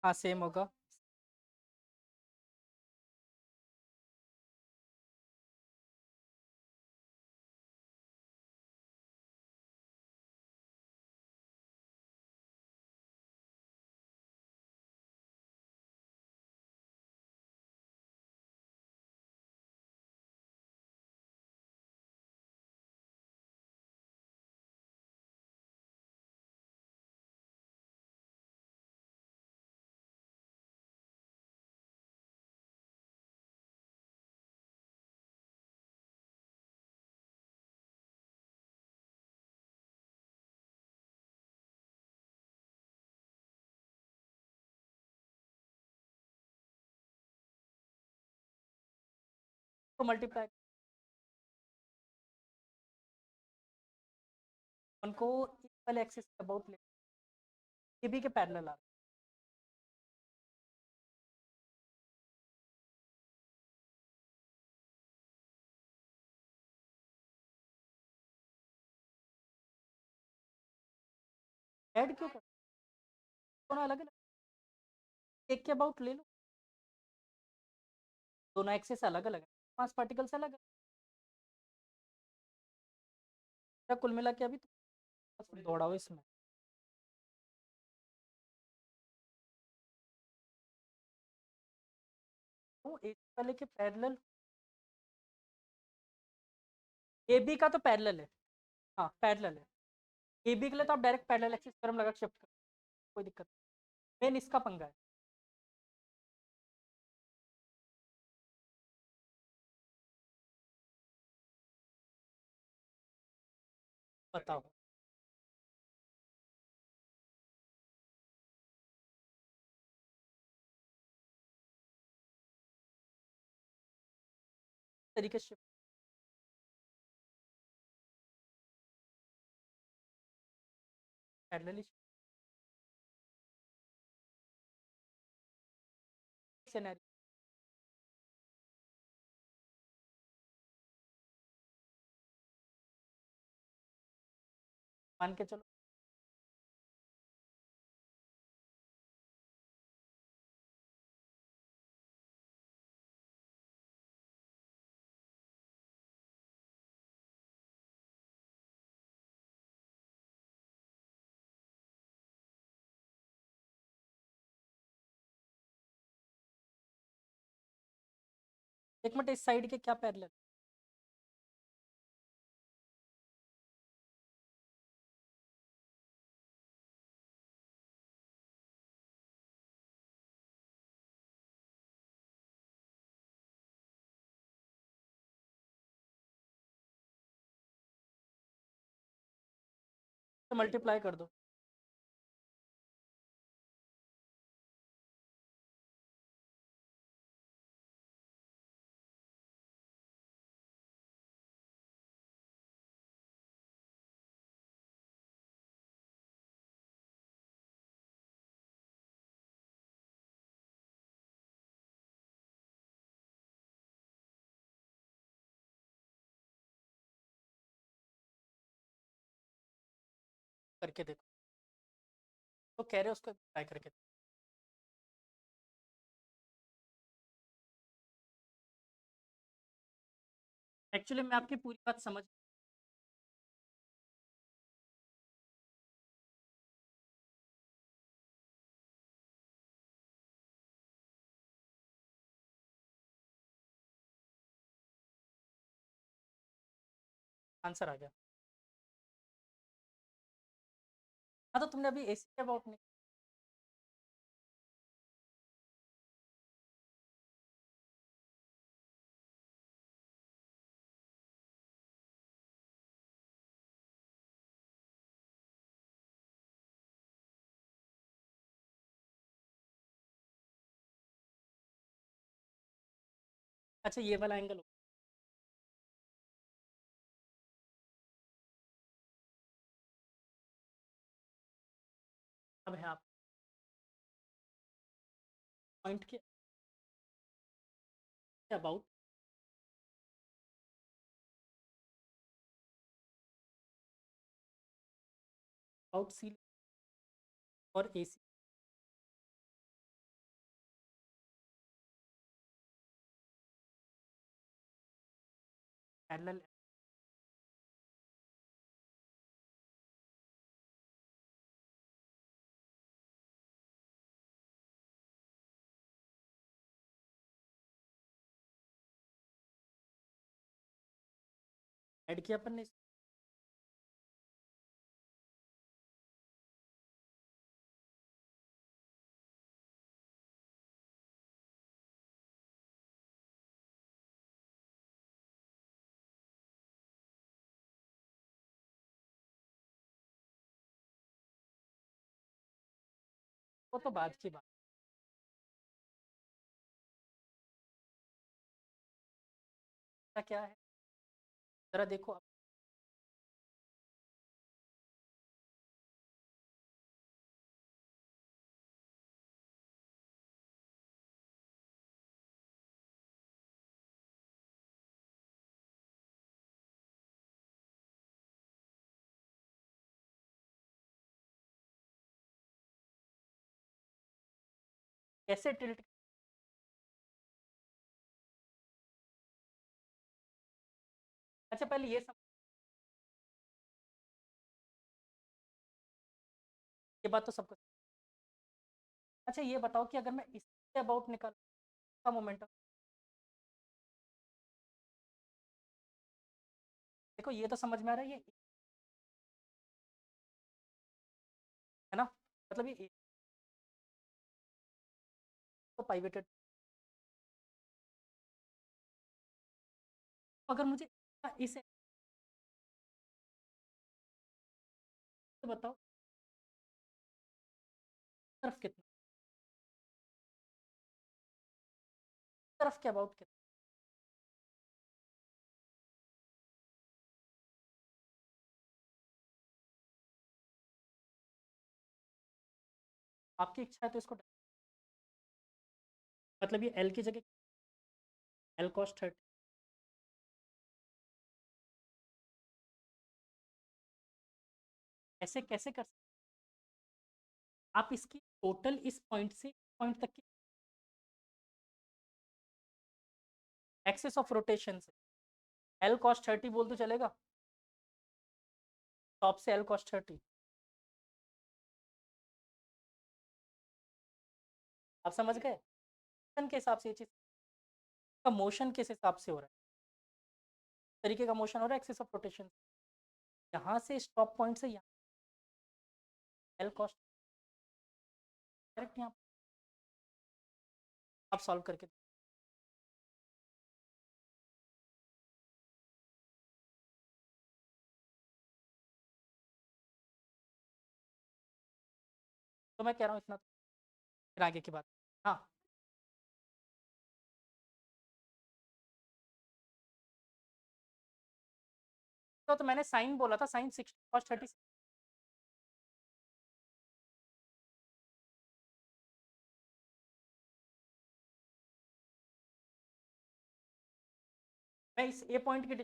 हाँ सेम होगा। 'तो मल्टीप्लाई उनको इक्वल एक्सिस के अबाउट ले AB के पैरेलल आ ऐड क्यों कर? दोनों अलग अलग एक के अबाउट ले लो। दोनों एक्सिस अलग अलग है, मास पार्टिकल से अलग है। कुल मिला के अभी तो बस दौड़ाओ इसमें। तो एक वाले के पैरेलल AB का तो पैरेलल है। हाँ पैरेलल है। AB के लिए तो आप डायरेक्ट पैरेलल एक्सिस थ्योरम लगा के शिफ्ट कर, कोई दिक्कत नहीं। मेन इसका पंगा है। बताओ। तरीके से पैरेलली सिनेरियो मान के चलो, एक मिनट, इस साइड के क्या पैरेलल? तो मल्टीप्लाई कर दो। करके देखो, तो कह रहे हो उसको ट्राई करके। एक्चुअली मैं आपकी पूरी बात समझ। आंसर आ गया। हाँ, तो तुमने अभी एसी के अबाउट नहीं। अच्छा, ये वाला एंगल। अब है आप पॉइंट के अबाउट। अबाउट सी और एसी पैरेलल ऐड किया अपन ने। वो तो बात की बात है, क्या है जरा देखो आप। कैसे टिल्ट। अच्छा, पहले ये बात तो सबको। अच्छा, ये बताओ कि अगर मैं इसके अबाउट निकाल का मोमेंटम। देखो, ये तो समझ में आ रहा है, ये है ना, मतलब ये तो पाइवेटेड। अगर मुझे इस बताओ तरफ कितना, तरफ के अबाउट कितना। आपकी इच्छा है तो इसको मतलब ये एल की जगह एल कॉस 30, ऐसे कैसे कर सकते? आप इसकी टोटल इस पॉइंट से पॉइंट तक की एक्सेस ऑफ रोटेशन से एल कॉस 30 बोल तो चलेगा, टॉप से एल कॉस 30। आप समझ गए, मोशन के हिसाब से ये चीज का मोशन किस हिसाब से हो रहा है, तरीके का मोशन हो रहा है एक्सेस ऑफ रोटेशन, यहाँ से स्टॉप पॉइंट से यहाँ एल कॉस डायरेक्ट यहाँ आप सॉल्व करके। तो मैं कह रहा हूँ इतना, फिर आगे की बात। हाँ, तो मैंने साइन बोला था, साइन 60 कॉस 30। मैं इस ए पॉइंट की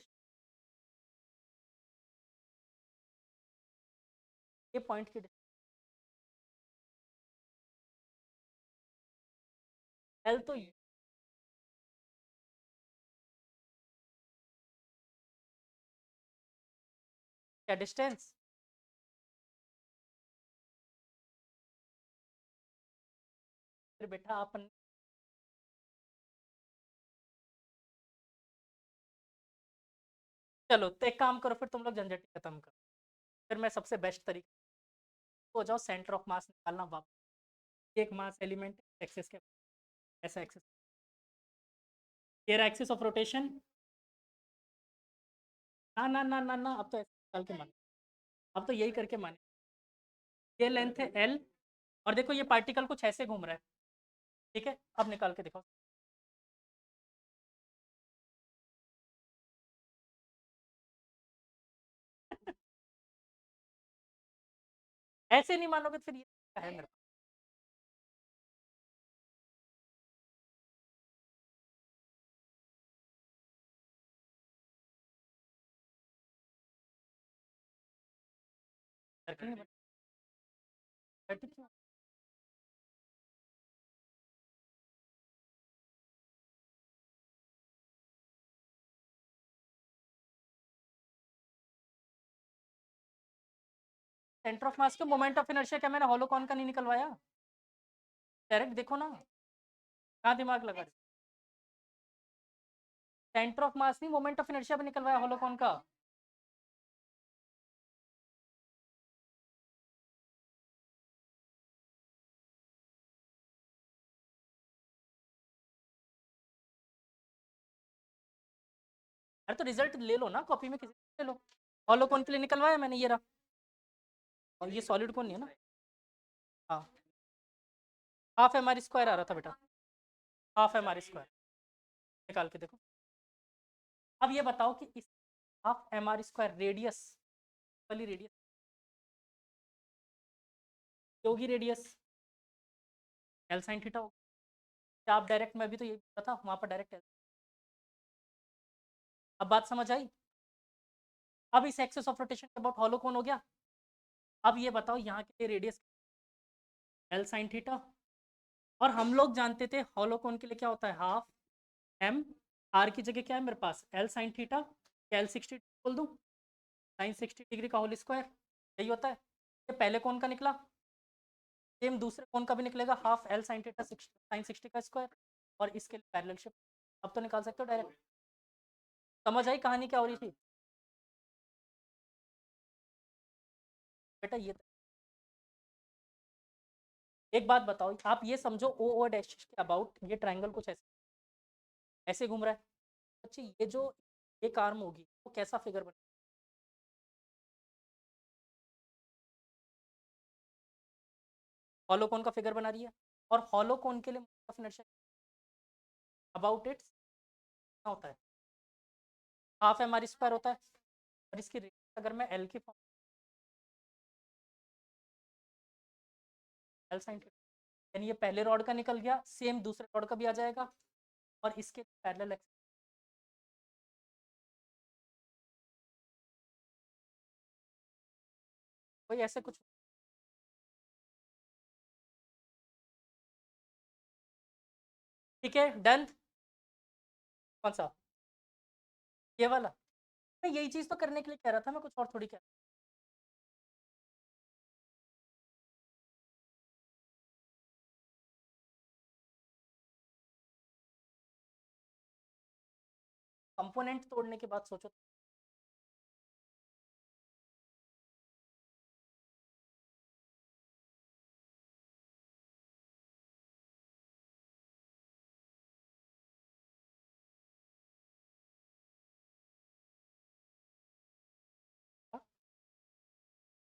ए पॉइंट की एल तो क्या डिस्टेंस, फिर बेटा अपन चलो तो एक काम करो, फिर तुम लोग झंझट खत्म करो, फिर मैं सबसे बेस्ट तरीका हो जाओ, सेंटर ऑफ मास निकालना वापस, एक मास एलिमेंट एक्सेस के ऐसा एक्सेस, ये रहा एक्सिस ऑफ रोटेशन। ना ना ना ना ना, अब तो ऐसे निकाल के माने, अब तो यही करके माने, ये लेंथ है एल, और देखो ये पार्टिकल कुछ ऐसे घूम रहा है, ठीक है, अब निकाल के दिखाओ। ऐसे नहीं मानोगे तो फिर ये है मेरे पास। सर्कल नहीं बना, क्यों? सेंटर ऑफ मास के मोमेंट ऑफ इनर्शिया क्या मैंने होलोकॉन का नहीं निकलवाया, डायरेक्ट देखो ना, कहाँ दिमाग लगा रहे, सेंटर ऑफ मास नहीं मोमेंट ऑफ इनर्शिया पे निकलवाया होलोकॉन का। अरे तो रिजल्ट ले लो ना, कॉपी में किसी से ले लो, होलोकॉन के लिए निकलवाया मैंने, ये रहा, और ये सॉलिड कौन नहीं है ना। हाँ, हाफ एम आर स्क्वायर आ रहा था बेटा, हाफ एम आर स्क्वायर, निकाल के देखो। अब ये बताओ कि इस half m r square radius वाली रेडियस होगी, रेडियस एल साइन थीटा होगी, क्या आप डायरेक्ट, मैं भी तो यही पता वहां पर डायरेक्ट है। अब बात समझ आई, अब इस एक्सेस ऑफ रोटेशन के अबाउट हॉलो कौन हो गया। अब ये बताओ यहाँ के रेडियस एल साइन थीटा, और हम लोग जानते थे हॉलो कोन के लिए क्या होता है, हाफ एम, आर की जगह क्या है मेरे पास एल साइन थीटा, एल 60 बोल दूँ, साइन 60 डिग्री का होल स्क्वायर, यही होता है। ये पहले कौन का निकला, सेम दूसरे कौन का भी निकलेगा, half L sine theta sine 60 का स्क्वायर, और इसके लिए पैरेलल शिफ्ट, अब तो निकाल सकते हो डायरेक्ट। समझ आई कहानी क्या हो रही थी बेटा, ये एक बात बताओ, आप ये समझो ओ और डैश के अबाउट ये ट्रायंगल कुछ ऐसे ऐसे घूम रहा है, अच्छा ये जो एक आर्म होगी वो कैसा फिगर बना, हॉलो कोन का फिगर बना रही है, और हॉलो कोन के लिए moment of inertia about it's होता है हाफ एम आर स्क्वायर होता है, और इसकी रेडियस अगर मैं एल की फॉर्म एल साइन थीटा, यानी ये पहले रॉड का निकल गया, सेम दूसरे रॉड का भी आ जाएगा, और इसके पैरेलल एक्सिस कोई ऐसे कुछ। ठीक है डन। कौन सा? ये वाला? मैं यही चीज तो करने के लिए कह रहा था, मैं कुछ और थोड़ी कह रहा था। कंपोनेंट तोड़ने के बाद सोचो।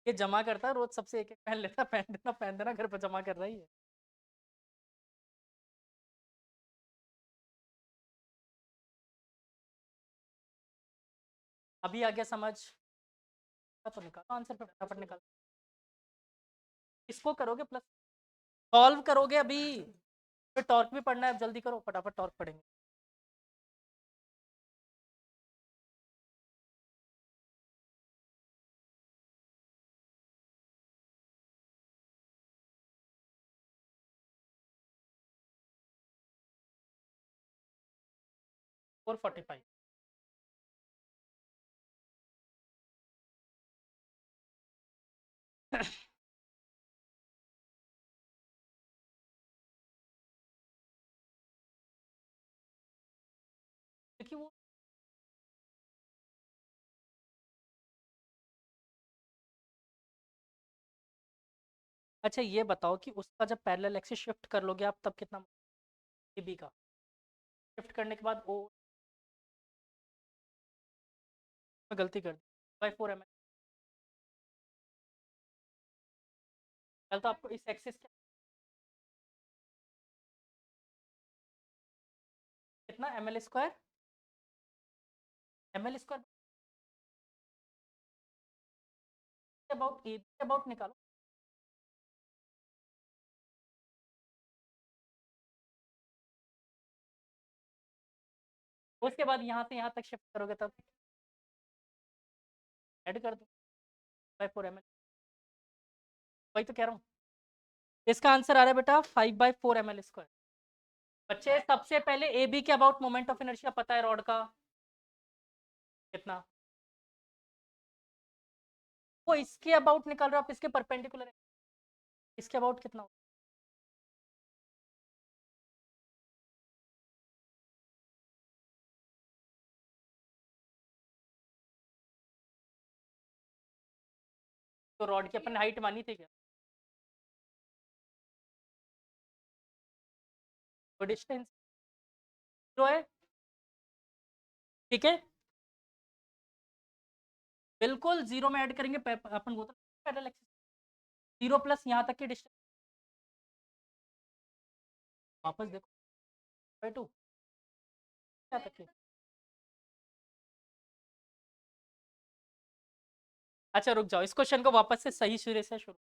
ये जमा करता है रोज, सबसे एक एक पहन लेता, पहन देना, घर पे जमा कर रही है। अभी आ गया समझ? तो निकालो आंसर पे फटाफट निकाल। इसको करोगे प्लस सॉल्व करोगे अभी, फिर टॉर्क भी पढ़ना है, अब जल्दी करो फटाफट टॉर्क पढ़ेंगे। फोर 45। क्योंकि वो अच्छा ये बताओ कि उसका जब पैरेलल एक्सिस शिफ्ट कर लोगे आप, तब कितना बी का शिफ्ट करने के बाद ओ में गलती कर दी बाई 4 mm। कल तो आपको इस एक्सिस के कितना m l square about A B about निकालो। उसके बाद यहाँ से यहाँ तक शिफ्ट करोगे तब ऐड कर दो बाई 4 mm। वही तो कह रहा हूँ। इसका आंसर आ रहा है बेटा 5/4 mm²। बच्चे सबसे पहले ए बी के अबाउट मोमेंट ऑफ इनर्शिया पता है रॉड का कितना, वो इसके अबाउट निकाल रहे हो आप, इसके परपेंडिकुलर है, इसके अबाउट कितना हो? तो रॉड की अपन हाइट मानी थी क्या? तो डिस्टेंस जो है, ठीक है, बिल्कुल जीरो में ऐड करेंगे अपन वो तो पैरेलल एक्सिस, जीरो प्लस यहाँ तक की डिस्टेंस, वापस देखो बाई 2 यहाँ तक की। अच्छा रुक जाओ, इस क्वेश्चन को वापस से सही सिरे से शुरू,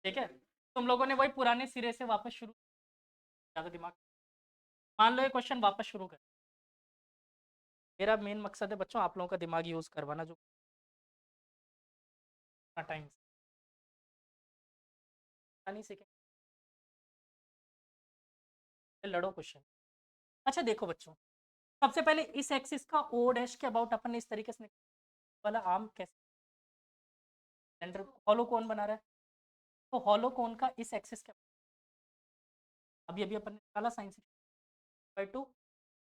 ठीक है, तुम लोगों ने वही पुराने सिरे से वापस शुरू, ज़्यादा दिमाग, मान लो ये क्वेश्चन वापस शुरू कर। मेरा मेन मकसद है बच्चों आप लोगों का दिमाग यूज़ करवाना, जो टाइम नहीं सीखें, लड़ो क्वेश्चन। अच्छा देखो बच्चों, सबसे पहले इस एक्सिस का ओ डैश के अबाउट अपन ने इस तरीके से वाला आर्म कैसे सेंटर हॉलो कोन बना रहा है, तो हॉलो कोन का इस एक्सिस के अभी अभी अपन ने निकाला साइन से बाई 2,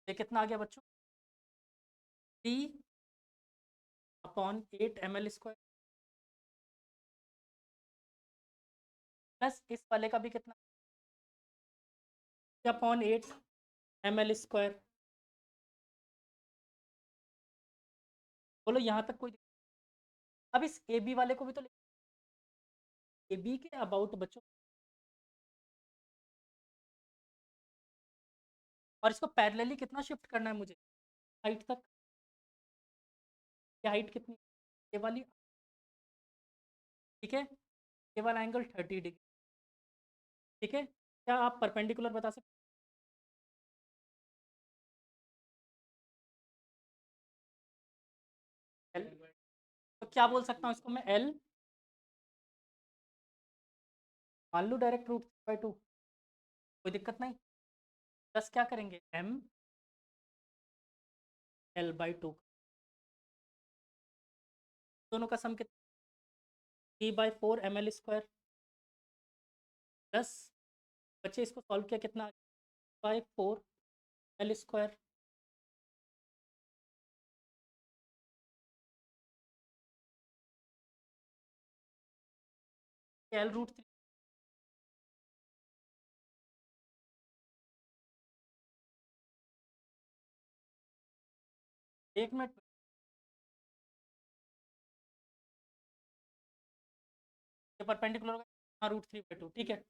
ये कितना आ गया बच्चों 3/8 ml² प्लस इस वाले का भी कितना 3/8 ml²। बोलो यहाँ तक कोई अब इस ए बी वाले को भी तो ए बी के अबाउट बच्चों और इसको पैरेलली कितना शिफ्ट करना है मुझे हाइट तक, ये हाइट कितनी, ये वाली, ठीक है, ये वाला एंगल 30 डिग्री, ठीक है। क्या आप परपेंडिकुलर बता सकते हैं एल, तो क्या बोल सकता हूँ इसको मैं एल, मान लूँ डायरेक्ट रूट 3/2, कोई दिक्कत नहीं, प्लस क्या करेंगे एम L/2, दोनों का सम कितना, 3/4 ml² प्लस, बच्चे इसको सॉल्व किया कितना, 4 L², L√3, एक मिनट, ये परपेंडिकुलर होगा, हाँ √3/2, ठीक है।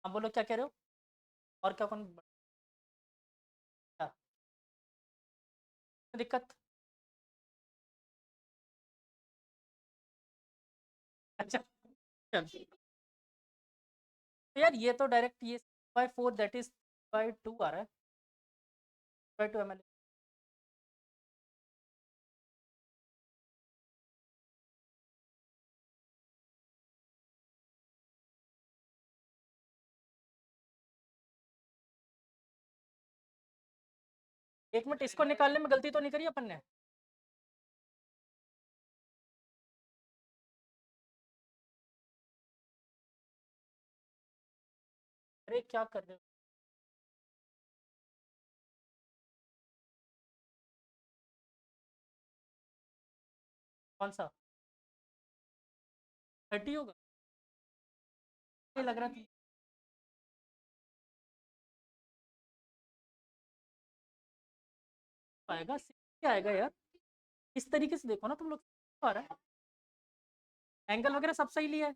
आप बोलो क्या कह रहे हो, और क्या कौन क्या दिक्कत, अच्छा चल, तो यार ये तो डायरेक्ट ये 6/4 दैट इज 2 आ रहा है, 2 ml। एक मिनट, इसको निकालने में गलती तो नहीं करी अपन ने, अरे क्या कर रहे हो, कौन सा 30 होगा, ये लग रहा था आएगा 60 आएगा यार, इस तरीके से देखो ना तुम लोग, आ रहा है, एंगल वगैरह सब सही लिया है,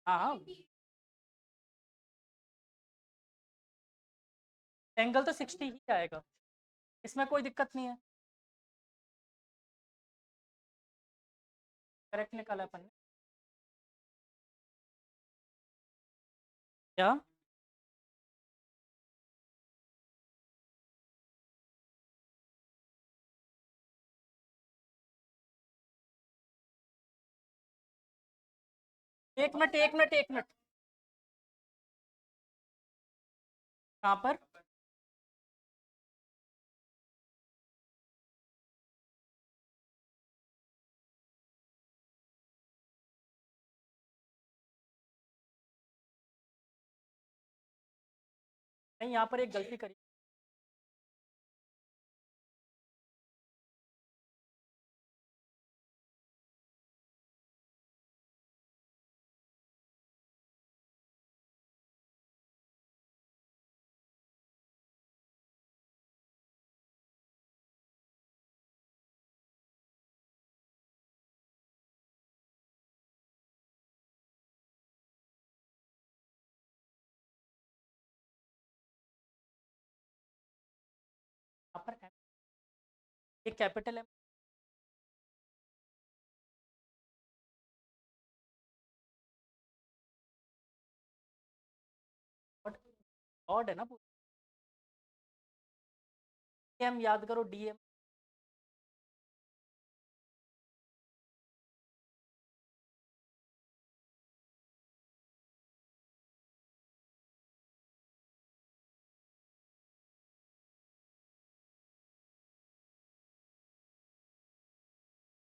हाँ हाँ, एंगल तो 60 ही आएगा, इसमें कोई दिक्कत नहीं है, करेक्ट निकाला अपन ने, क्या, एक मिनट एक मिनट एक मिनट, कहाँ पर, नहीं यहाँ पर एक गलती करी, यहाँ पर एक कैपिटल एम, ऑड है ना पूरा, एम याद करो, DM,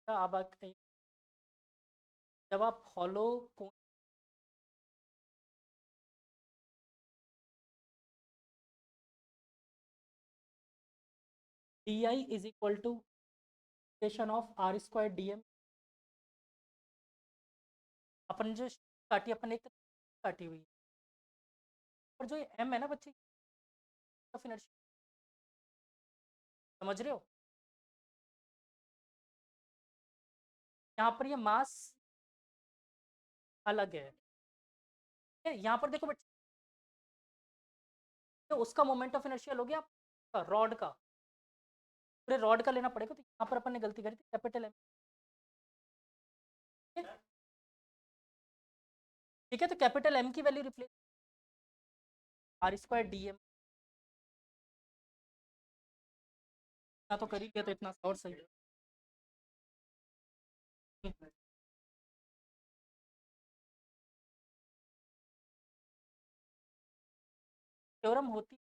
अब जब आप हॉलो को DI = ऑफ R²DM, अपन जो काटी अपन एक काटी हुई है, और जो एम है ना बच्चे, ऑफ इनर्शिया, समझ रहे हो, यहाँ पर ये मास अलग है, यहाँ पर देखो बच्चे, तो उसका मोमेंट ऑफ इनर्शियल हो गया रॉड का, पूरे रॉड का लेना पड़ेगा। तो यहाँ पर अपन ने गलती करी थी, कैपिटल एम। ठीक है, तो कैपिटल एम की value replace r square d m, तो कर ही लिया तो इतना और सही। थ्योरम होती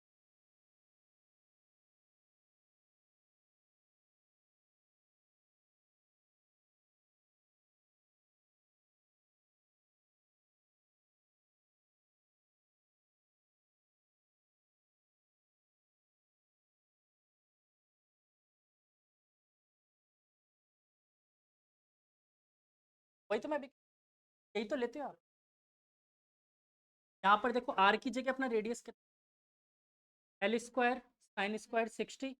वही तो मैं भी यही तो लेते हो आप। यहाँ पर देखो आर की जगह अपना रेडियस कितना, एल स्क्वायर साइन स्क्वायर 60,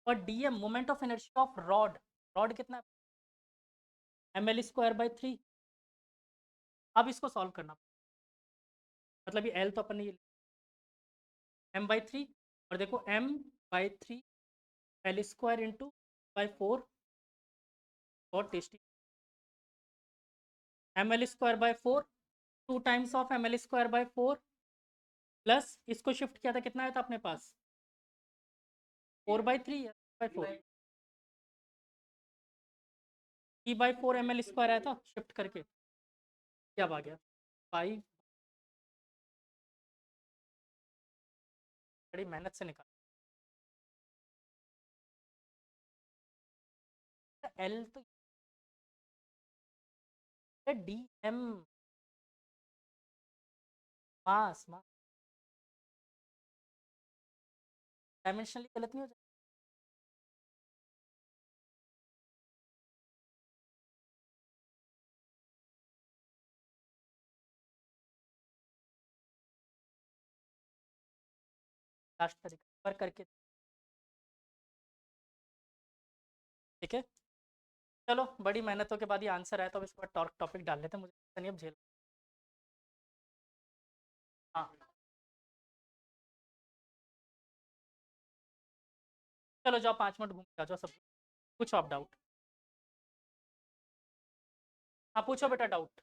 और d m moment of inertia of rod, rod कितना है, एम एल स्क्वायर बाई 3। अब इसको सॉल्व करना, मतलब ये एल तो अपन ने एम बाई 3, और देखो m by 3 l square into by 4, और टेस्टी, m l square by 4, 2 times of m l square by 4, plus इसको शिफ्ट किया था कितना आया था अपने पास 4 by 3 by 4, 3 by 4 m l square आया था शिफ्ट करके, क्या आ गया 5, बड़ी मेहनत से निकाला एल तो डी एम मास मास डायमेंशनली गलत नहीं हो जाए। लास्ट तरीका पर करके, ठीक है। चलो बड़ी मेहनतों के बाद ये आंसर आया, तो अब इसके बाद टॉपिक डाल लेते हैं, मुझे नहीं अब झेल। हाँ चलो जाओ 5 मिनट घूम के आ जाओ सब, कुछ आप डाउट, हाँ पूछो बेटा डाउट।